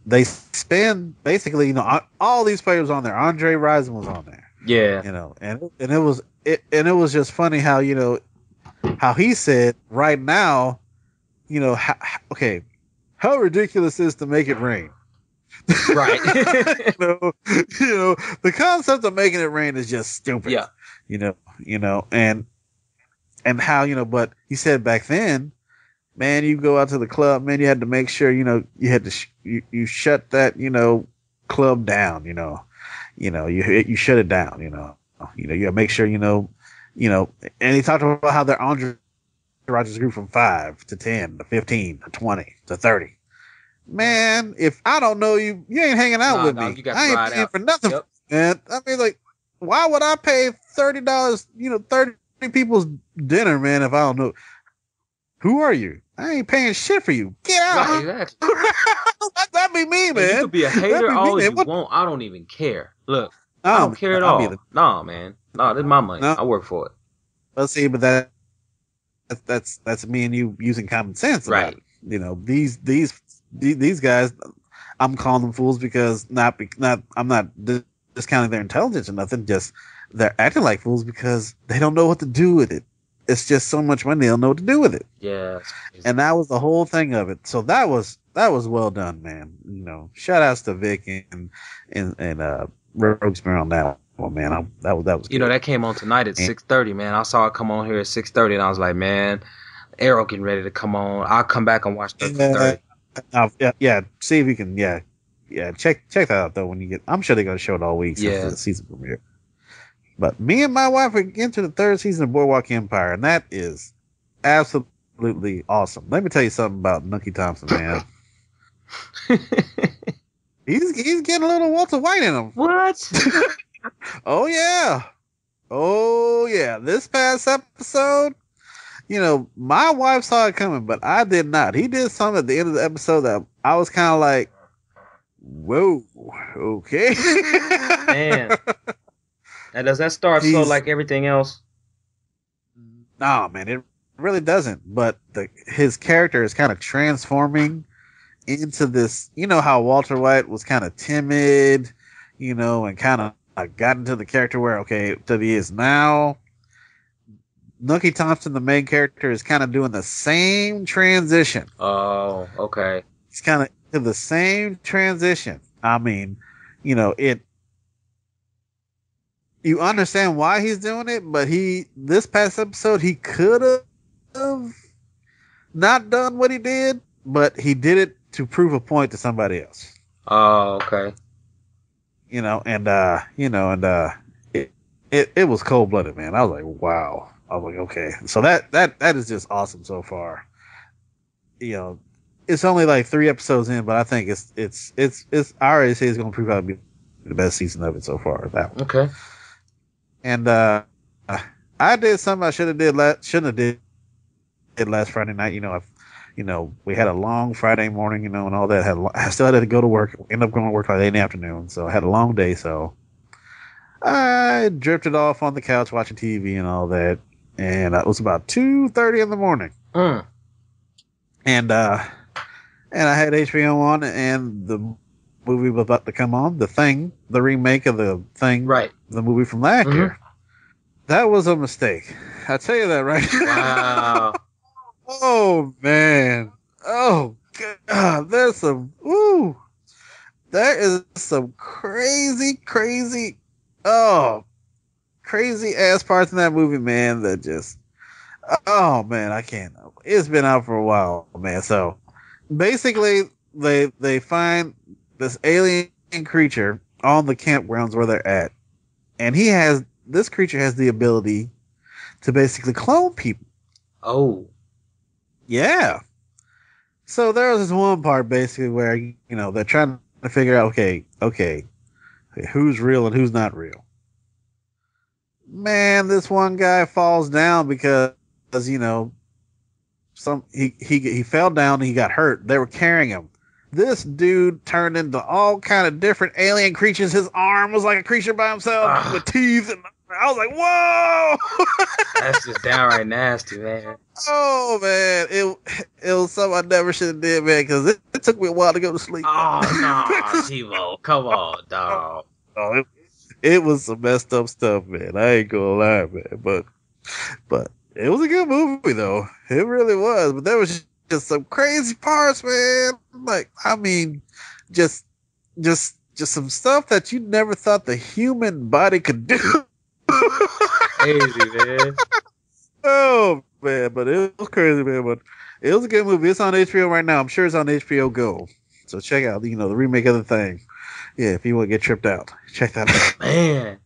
They spend basically all these players on there. Andre Rison was on there. Yeah. And it was just funny how how he said right now. Okay, how ridiculous is to make it rain? Right. The concept of making it rain is just stupid. Yeah. And how, but he said back then, man, you go out to the club, man, you had to make sure, you had to, you shut that, club down, you shut it down, you gotta make sure, and he talked about how their Andre Rogers grew from 5 to 10 to 15 to 20 to 30. Man, if I don't know you, you ain't hanging out with me. I ain't paying for nothing. Yep. Man, I mean, like, why would I pay $30, 30 people's dinner, man, if I don't know? Who are you? I ain't paying shit for you. Get out. Right, exactly. That'd be me, man. You could be a hater all you want. I don't even care. Look, I don't care at all. Nah, man. Nah, this is my money. I work for it. Well, see, but that's me and you using common sense about it. These guys, I'm calling them fools because I'm not discounting their intelligence or nothing. Just they're acting like fools because they don't know what to do with it. It's just so much money, they don't know what to do with it. Yeah, and that was the whole thing of it. So that was well done, man. Shout outs to Vic and Roguesmere on that one, man. That was good. That came on tonight at 6:30, man. I saw it come on here at 6:30, and I was like, man, Arrow getting ready to come on. I'll come back and watch 30. Yeah. See if you can. Yeah. Check that out though when you get. I'm sure they're gonna show it all week since the season premiere. But me and my wife are into the 3rd season of Boardwalk Empire, and that is absolutely awesome. Let me tell you something about Nucky Thompson, man. he's getting a little Walter White in him. What? Oh yeah. This past episode, my wife saw it coming, but I did not. He did something at the end of the episode that I was kind of like, whoa, okay. Man. And does that start slow like everything else? Nah, man, it really doesn't. But his character is kind of transforming into this. You know how Walter White was kind of timid, and kind of got into the character where, that he is now. Nucky Thompson, the main character, is kind of doing the same transition. Oh, okay. He's kind of in the same transition. I mean, you understand why he's doing it, but this past episode, he could have not done what he did, but he did it to prove a point to somebody else. Oh, okay. It was cold blooded, man. I was like, wow. I was like, okay. So that is just awesome so far. It's only like 3 episodes in, but I think it's I already say it's going to prove out to be the best season of it so far. That one. Okay. And I did something I shouldn't have did last Friday night. We had a long Friday morning, and all that. I still had to go to work. Ended up going to work like 8 in the afternoon, so I had a long day. So I drifted off on the couch watching TV and all that, and it was about 2:30 in the morning. And I had HBO on, and the movie was about to come on, The Thing, the remake of The Thing, right? The movie from last year. That was a mistake. I tell you that right now. Wow. Oh man. Oh God. There is some crazy ass parts in that movie, man, that just, oh man, I can't. It's been out for a while, man. So basically they find this alien creature on the campgrounds where they're at, and this creature has the ability to basically clone people. Oh. Yeah. So there was this one part basically where, they're trying to figure out, okay, Who's real and who's not real? Man, this one guy falls down because he fell down and he got hurt. They were carrying him. This dude turned into all kind of different alien creatures. His arm was like a creature by himself with teeth, and I was like, "Whoa!" That's just downright nasty, man. Oh man, it was something I never should have did, man, because it took me a while to go to sleep. Oh no, TiVo, come on, dog. Oh, it was some messed up stuff, man. I ain't gonna lie, man, but it was a good movie though. It really was. But there was just some crazy parts, man. Like, I mean, just some stuff that you never thought the human body could do. Crazy, man. Oh man, but it was crazy, man. But it was a good movie. It's on HBO right now. I'm sure it's on HBO Go. So check out, the remake of the thing. Yeah, if you want to get tripped out, check that out. Man,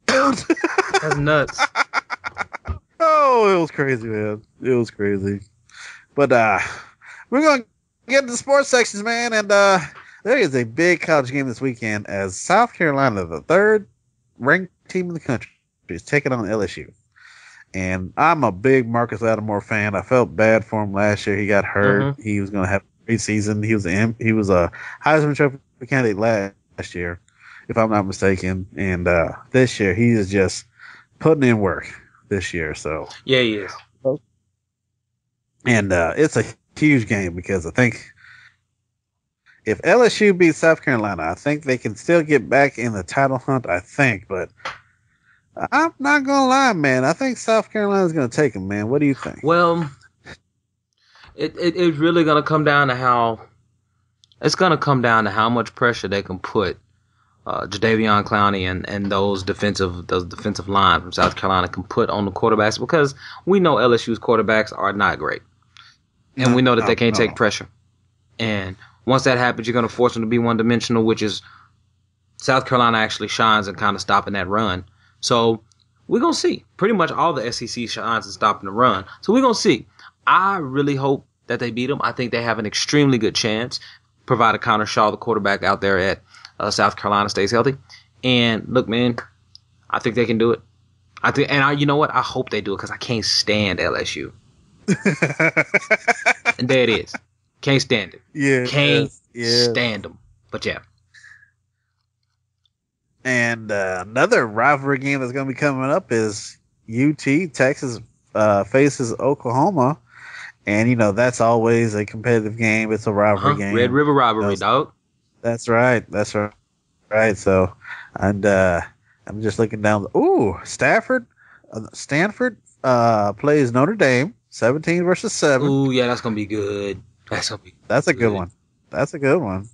that's nuts. Oh, it was crazy, man. It was crazy. But we're going to get into the sports sections, man. And there is a big college game this weekend as South Carolina, the third ranked team in the country, is taking on LSU. And I'm a big Marcus Lattimore fan. I felt bad for him last year. He got hurt. Mm-hmm. He was going to have a great season. He was a Heisman Trophy candidate last year, if I'm not mistaken. And this year, he is just putting in work this year. So yeah, he is. And it's a huge game because I think if LSU beats South Carolina, I think they can still get back in the title hunt, I think. But I'm not going to lie, man. I think South Carolina's going to take them, man. What do you think? Well, it's really going to come down to how much pressure they can put Jadeveon Clowney and those defensive line from South Carolina can put on the quarterbacks, because we know LSU's quarterbacks are not great. And we know that they can't take pressure. And once that happens, you're going to force them to be one-dimensional, which is South Carolina actually shines in kind of stopping that run. So we're going to see. Pretty much all the SEC shines in stopping the run. So we're going to see. I really hope that they beat them. I think they have an extremely good chance, provided Connor Shaw, the quarterback out there at South Carolina, stays healthy. And look, man, I think they can do it. You know what? I hope they do it because I can't stand LSU. And there it is. Can't stand it. Yeah. Can't stand them. But yeah. And another rivalry game that's going to be coming up is UT, Texas faces Oklahoma. And, that's always a competitive game. It's a rivalry game. Red River rivalry, dog. That's right. Right. So, and I'm just looking down. Ooh, Stanford plays Notre Dame, 17 versus 7. Ooh, yeah, that's going to be good. That's a good one. That's a good one.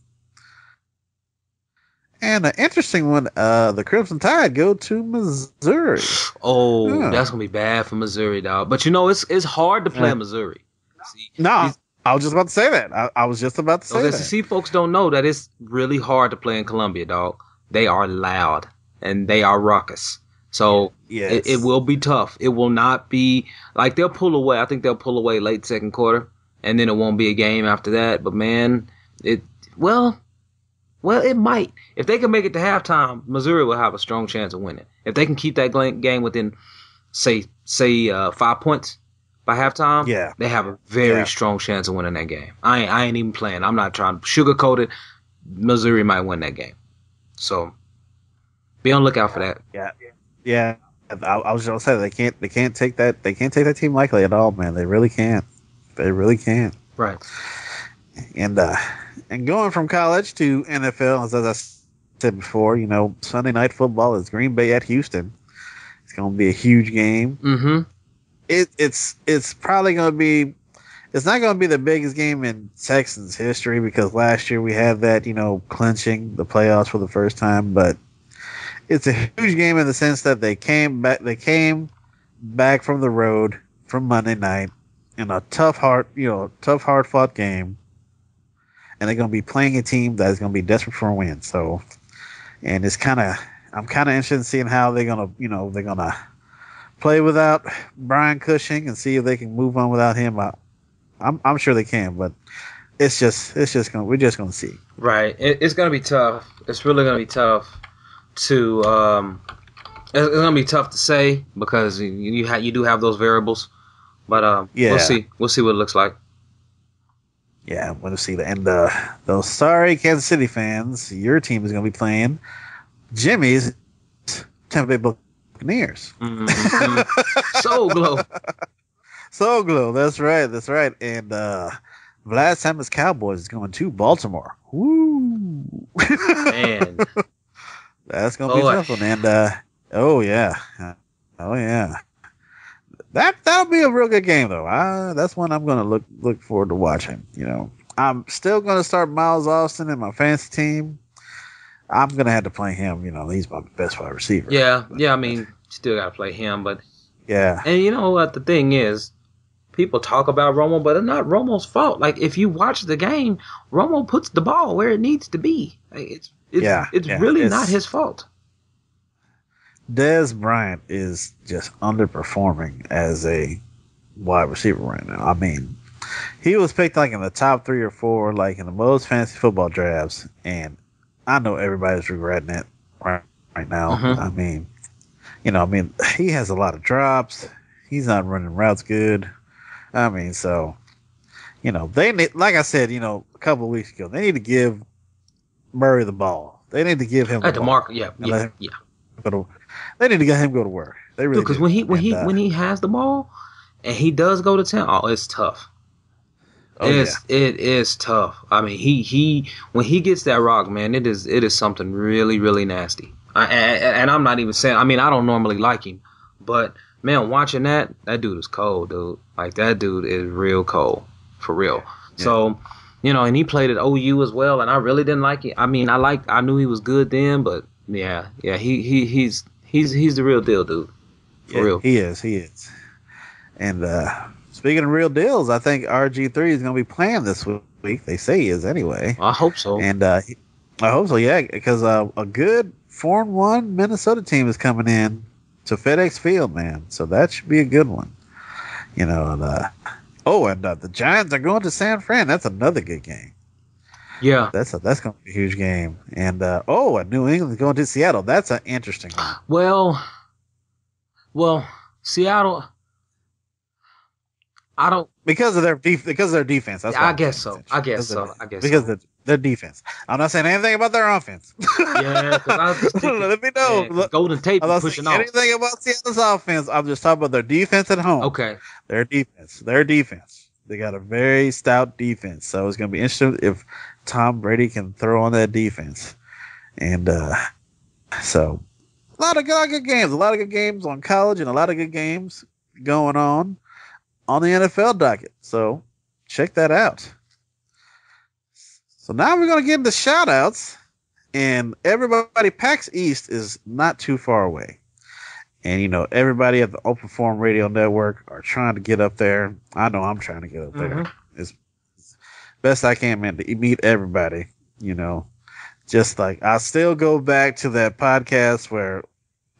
And an interesting one, the Crimson Tide go to Missouri. Oh, that's going to be bad for Missouri, dog. But, it's hard to play Missouri. See, no, I was just about to say that. I was just about to say that. Those SEC folks don't know that it's really hard to play in Columbia, dog. They are loud, and they are raucous. So it will be tough. It will not be like they'll pull away. I think they'll pull away late second quarter, and then it won't be a game after that. But, man, it might. If they can make it to halftime, Missouri will have a strong chance of winning. If they can keep that game within, say 5 points by halftime, they have a very strong chance of winning that game. I ain't even playing. I'm not trying to sugarcoat it. Missouri might win that game. So be on the lookout for that. Yeah. I was going to say they can't take that team lightly at all, man. They really can't. They really can't. Right. And going from college to NFL, as I said before, Sunday Night Football is Green Bay at Houston. It's going to be a huge game. Mm-hmm. It's probably going to be. It's not going to be the biggest game in Texans history because last year we had that, clinching the playoffs for the first time. But it's a huge game in the sense that they came back from the road from Monday night in a tough, hard fought game. And they're going to be playing a team that is going to be desperate for a win. So, and I'm kind of interested in seeing how they're going to play without Brian Cushing and see if they can move on without him. I'm sure they can, but we're just going to see. Right. It's going to be tough. It's really going to be tough. to it's gonna be tough to say because you do have those variables, but we'll see what it looks like. Yeah, I'm going to see that. And those sorry Kansas City fans, your team is going to be playing Jimmy's Tampa Bay Buccaneers. Mm-hmm. So glow. That's right. And Vlad Samus Cowboys is going to Baltimore. Woo! Man, that's going to be a tough one. And oh yeah. That'll be a real good game though. That's one I'm going to look forward to watching. You know, I'm still going to start Miles Austin in my fantasy team. I'm going to have to play him. You know, he's my best wide receiver. Yeah. I mean, still got to play him, but yeah. And you know what the thing is? People talk about Romo, but it's not Romo's fault. Like if you watch the game, Romo puts the ball where it needs to be. Like, it's really not his fault. Dez Bryant is just underperforming as a wide receiver right now. I mean, he was picked like in the top 3 or 4, like in the most fantasy football drafts, and I know everybody's regretting it right now. Mm-hmm. I mean, he has a lot of drops. He's not running routes good. I mean, so they need, like I said, a couple of weeks ago, they need to give Murray the ball. They need to give him the ball. Yeah. They need to get him go to work. They really because do. when he has the ball and he does go to town, it's tough. It is tough. I mean, he when he gets that rock, man, it is something really, really nasty. And I'm not even saying. I mean, I don't normally like him, but man, watching that dude is cold, dude. Like that dude is real cold, for real. Yeah. So, and he played at OU as well, and I really didn't like it. I mean, I knew he was good then, but yeah, he's the real deal, dude. For real. He is. And speaking of real deals, I think RG3 is going to be playing this week. They say he is anyway. I hope so. And I hope so, yeah, because a good 4-1 Minnesota team is coming in to FedEx Field, man. So that should be a good one. And the Giants are going to San Fran. That's another good game. Yeah, that's going to be a huge game. And New England going to Seattle. That's an interesting one. Well, Seattle. I don't because of their defense. That's I guess so. Because their defense. I'm not saying anything about their offense. Yeah, because I was just thinking, let me know. Man, Golden Tate is pushing off. Anything about Seattle's offense? I'm just talking about their defense at home. Okay, their defense. They got a very stout defense, so it's going to be interesting if Tom Brady can throw on that defense. And so a lot of good games. A lot of good games on college, and a lot of good games going on the NFL docket. So check that out. So now we're going to get into shout outs, and everybody, PAX East is not too far away. And, everybody at the Open Forum Radio Network are trying to get up there. I know I'm trying to get up there as best I can, man, to meet everybody, just like I still go back to that podcast where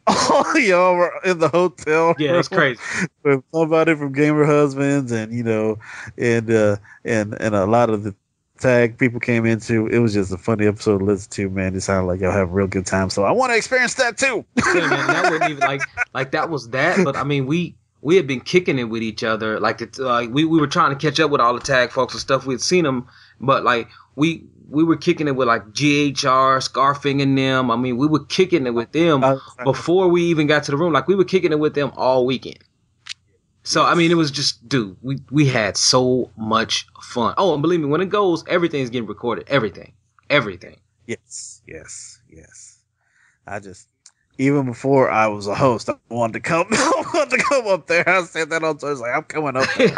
all y'all were in the hotel. Yeah, it's crazy. With somebody from Gamer Husbands and and a lot of the tag people came into. It was just a funny episode to listen to, man. It sounded like y'all have a real good time. So I want to experience that too. Yeah, man, that wasn't even like that was that, but I mean we had been kicking it with each other. Like we were trying to catch up with all the tag folks and stuff. We had seen them, but like we were kicking it with like GHR, Scarfing and them. I mean, we were kicking it with them before we even got to the room. Like we were kicking it with them all weekend. So, I mean, it was just, dude, we had so much fun. Oh, and believe me, when it goes, everything's getting recorded. Everything. Yes. Even before I was a host, I wanted to come up there. I said that on Thursday. I'm coming up there.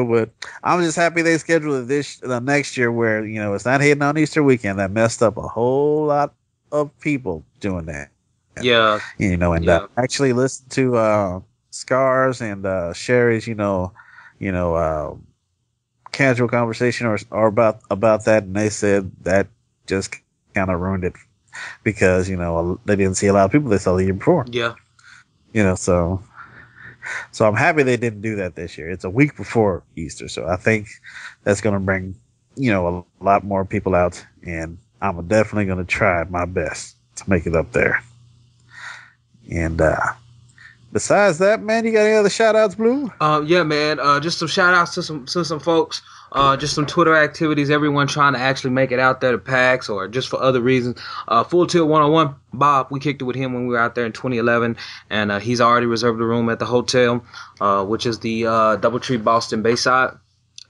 But I'm just happy they scheduled it the next year where, it's not hitting on Easter weekend. That messed up a whole lot of people doing that. Yeah. Actually listen to, Scars and Sherry's, casual conversation or about that, and they said that just kind of ruined it because they didn't see a lot of people they saw the year before. Yeah. So I'm happy they didn't do that this year. It's a week before Easter, so I think that's going to bring a lot more people out, and I'm definitely going to try my best to make it up there. And besides that, man, you got any other shout outs, Blue? Yeah, man. Just some shout outs to some folks. Just some Twitter activities. Everyone trying to actually make it out there to PAX or just for other reasons. Full Tilt 101. Bob, we kicked it with him when we were out there in 2011, and he's already reserved a room at the hotel, which is the DoubleTree Boston Bayside.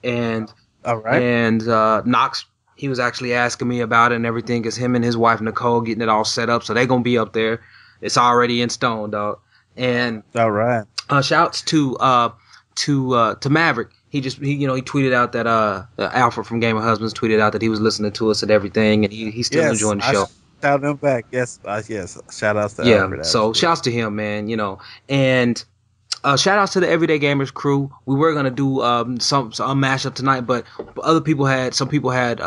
And All right. And Knox, he was actually asking me about it and everything, because him and his wife Nicole getting it all set up, so they're gonna be up there. It's already in stone, dog. And all right. Shouts to Maverick. He tweeted out that Alfred from Game of Husbands tweeted out that he was listening to us and everything, and he's still enjoying the show. Shout him back. Yes. Shout outs to Alfred. Yeah. So shouts to him, man. And shout outs to the Everyday Gamers crew. We were gonna do some mashup tonight, but some people had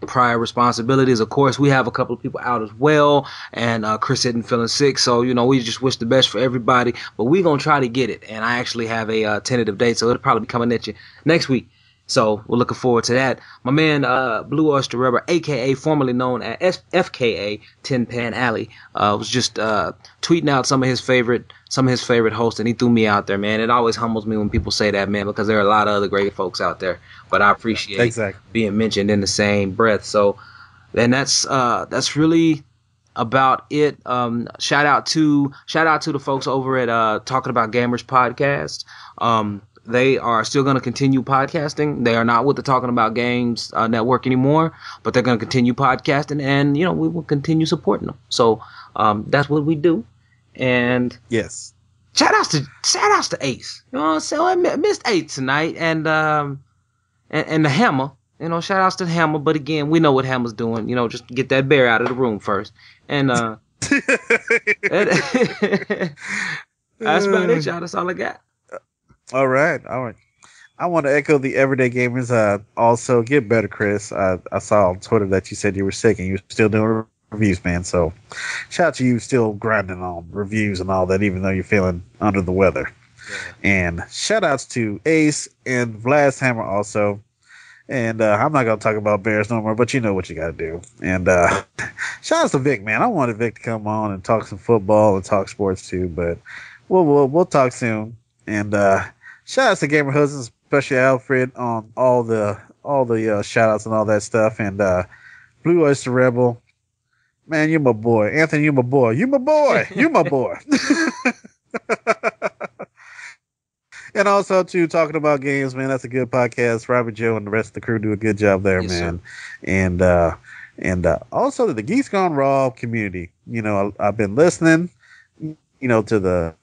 prior responsibilities. Of course, we have a couple of people out as well, and Chris isn't feeling sick, so we just wish the best for everybody. But we're gonna try to get it, and I actually have a tentative date, so it'll probably be coming at you next week. So we're looking forward to that. My man, Blue Oyster Rubber, aka formerly known as FKA, Tin Pan Alley, was just tweeting out some of his favorite hosts, and he threw me out there, man. It always humbles me when people say that, man, because there are a lot of other great folks out there. But I appreciate being mentioned in the same breath. So, and that's really about it. Shout out to the folks over at Talking About Gamers podcast. They are still going to continue podcasting. They are not with the Talking About Games network anymore, but they're going to continue podcasting, and we will continue supporting them. So that's what we do. And yes, shout outs to Ace. So I missed Ace tonight, and the Hammer. Shout outs to the Hammer. But again, we know what Hammer's doing. Just get that bear out of the room first. And that's about it, y'all. That's all I got. All right. I want to echo the Everyday Gamers. Also, get better, Chris. I saw on Twitter that you said you were sick and you were still doing reviews, man. So, shout out to you, still grinding on reviews and all that, even though you're feeling under the weather. Yeah. And shout outs to Ace and Vlad's Hammer also. And I'm not gonna talk about Bears no more, but you know what you gotta do. And shout outs to Vic, man. I wanted Vic to come on and talk some football and talk sports too, but we'll talk soon. And shout outs to Gamer Husbands, especially Alfred, on all the shout outs and all that stuff. And Blue Oyster Rebel, man, you're my boy. Anthony, you're my boy. You my boy. You my boy. And also to Talking About Games, man, that's a good podcast. Robert Joe and the rest of the crew do a good job there, yes, man. Sir. And also to the Geeks Gone Raw community. I've been listening. To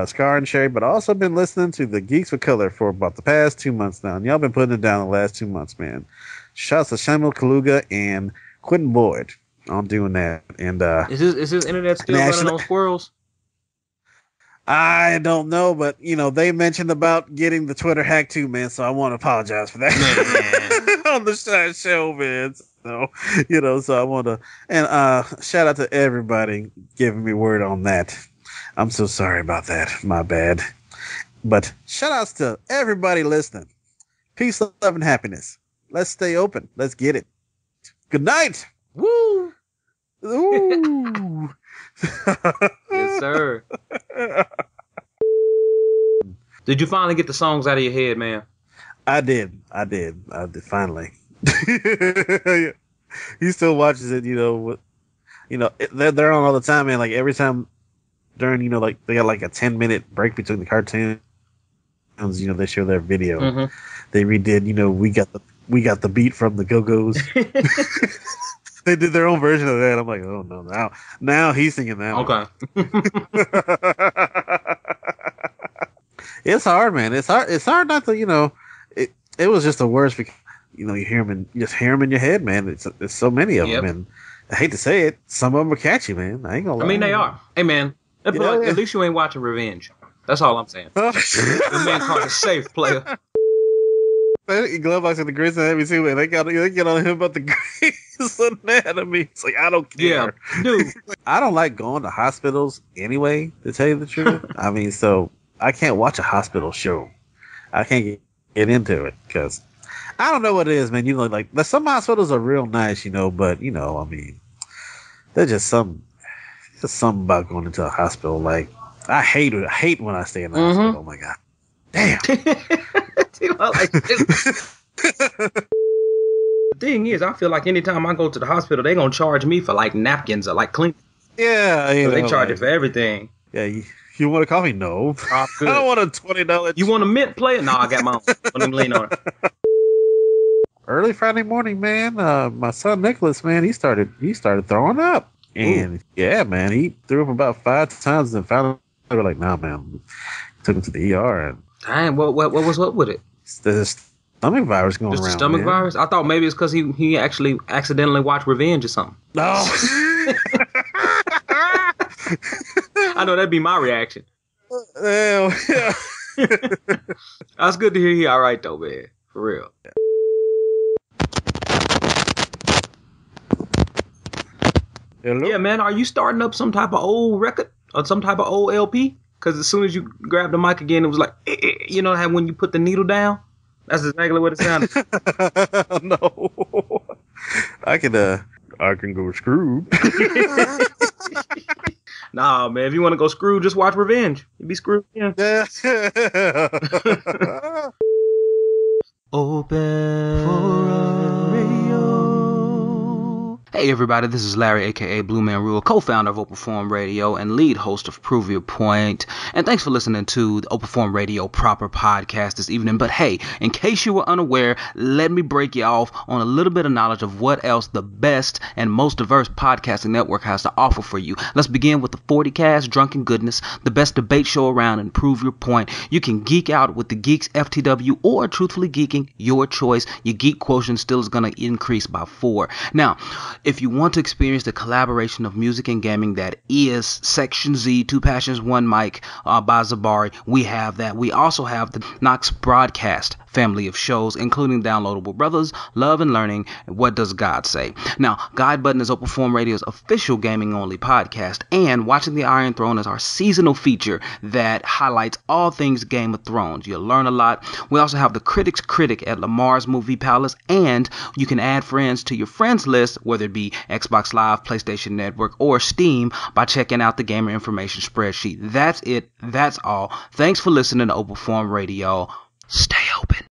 Scar and Sherry, but also been listening to the Geeks with Color for about the past 2 months now. And y'all been putting it down the last 2 months, man. Shouts to Samuel Kaluga and Quentin Boyd on doing that. And is his internet still running on squirrels? I don't know, but they mentioned about getting the Twitter hacked too, man. So I want to apologize for that on the show, man. So, so I want to, and shout out to everybody giving me word on that. I'm so sorry about that. My bad. But shout outs to everybody listening. Peace, love, and happiness. Let's stay open. Let's get it. Good night. Woo. Ooh. Yes, sir. Did you finally get the songs out of your head, man? I did finally. He still watches it, they're on all the time, man. Like every time during, like they got like a 10-minute break between the cartoons, they show their video. Mm-hmm. They redid, we got the beat from the Go-Go's. They did their own version of that. I'm like, oh no, now he's singing that. Okay. It's hard, man. It's hard not to, it was just the worst because, you hear them in your head, man. It's so many of them, and I hate to say it, some of them are catchy, man. I ain't gonna lie. I mean, they are. Hey, man, at least you ain't watching Revenge. That's all I'm saying. The man called a safe player. Glovebox and the Grey's Anatomy too, man. They get on him about the Grey's Anatomy. It's like, I don't care. Yeah, dude. I don't like going to hospitals anyway, to tell you the truth. I mean, so I can't watch a hospital show. I can't get into it because I don't know what it is, man. Like some hospitals are real nice, but I mean, there's just something about going into a hospital. Like I hate when I stay in the hospital. Oh my god, damn. The thing is, I feel like anytime I go to the hospital, they gonna charge me for like napkins or like clean. Yeah, They charge it for everything. Yeah, you want a coffee? No, I don't want a $20. You want a mint player? No, I got my own. Let me lean on it. Early Friday morning, man. My son Nicholas, man, he started throwing up, and yeah, man, he threw up about 5 times, and finally they were like, "Nah, man." Took him to the ER, and dang, what was up with it? There's stomach virus going around. Just the stomach virus? I thought maybe it's because he actually accidentally watched Revenge or something. No. I know that'd be my reaction. Yeah. That's good to hear he all right though, man. For real. Hello? Yeah, man. Are you starting up some type of old record or some type of old LP? Because as soon as you grabbed the mic again, it was like, you know how when you put the needle down? That's exactly what it sounded. No. I can go screwed. Nah, man. If you want to go screwed, just watch Revenge. You'd be screwed. Yeah. Open for radio. Hey everybody, this is Larry, aka Bluemanrule, co-founder of Open Forum Radio and lead host of Prove Your Point. And thanks for listening to the Open Forum Radio proper podcast this evening. But hey, in case you were unaware, let me break you off on a little bit of knowledge of what else the best and most diverse podcasting network has to offer for you. Let's begin with the 40cast Drunken Goodness, the best debate show around, and Prove Your Point. You can geek out with the Geeks FTW or Truthfully Geeking, your choice. Your geek quotient still is going to increase by 4. Now, if you want to experience the collaboration of music and gaming that is Section Z, Two Passions, One Mic by Zabari, we have that. We also have the Knox Broadcast family of shows, including Downloadable Brothers, Love and Learning, and What Does God Say? Now, Guide Button is Open Forum Radio's official gaming-only podcast, and Watching the Iron Throne is our seasonal feature that highlights all things Game of Thrones. You'll learn a lot. We also have the Critics' Critic at Lamar's Movie Palace, and you can add friends to your friends list, whether it be Xbox Live, PlayStation Network, or Steam, by checking out the Gamer Information Spreadsheet. That's it. That's all. Thanks for listening to Open Forum Radio. Stay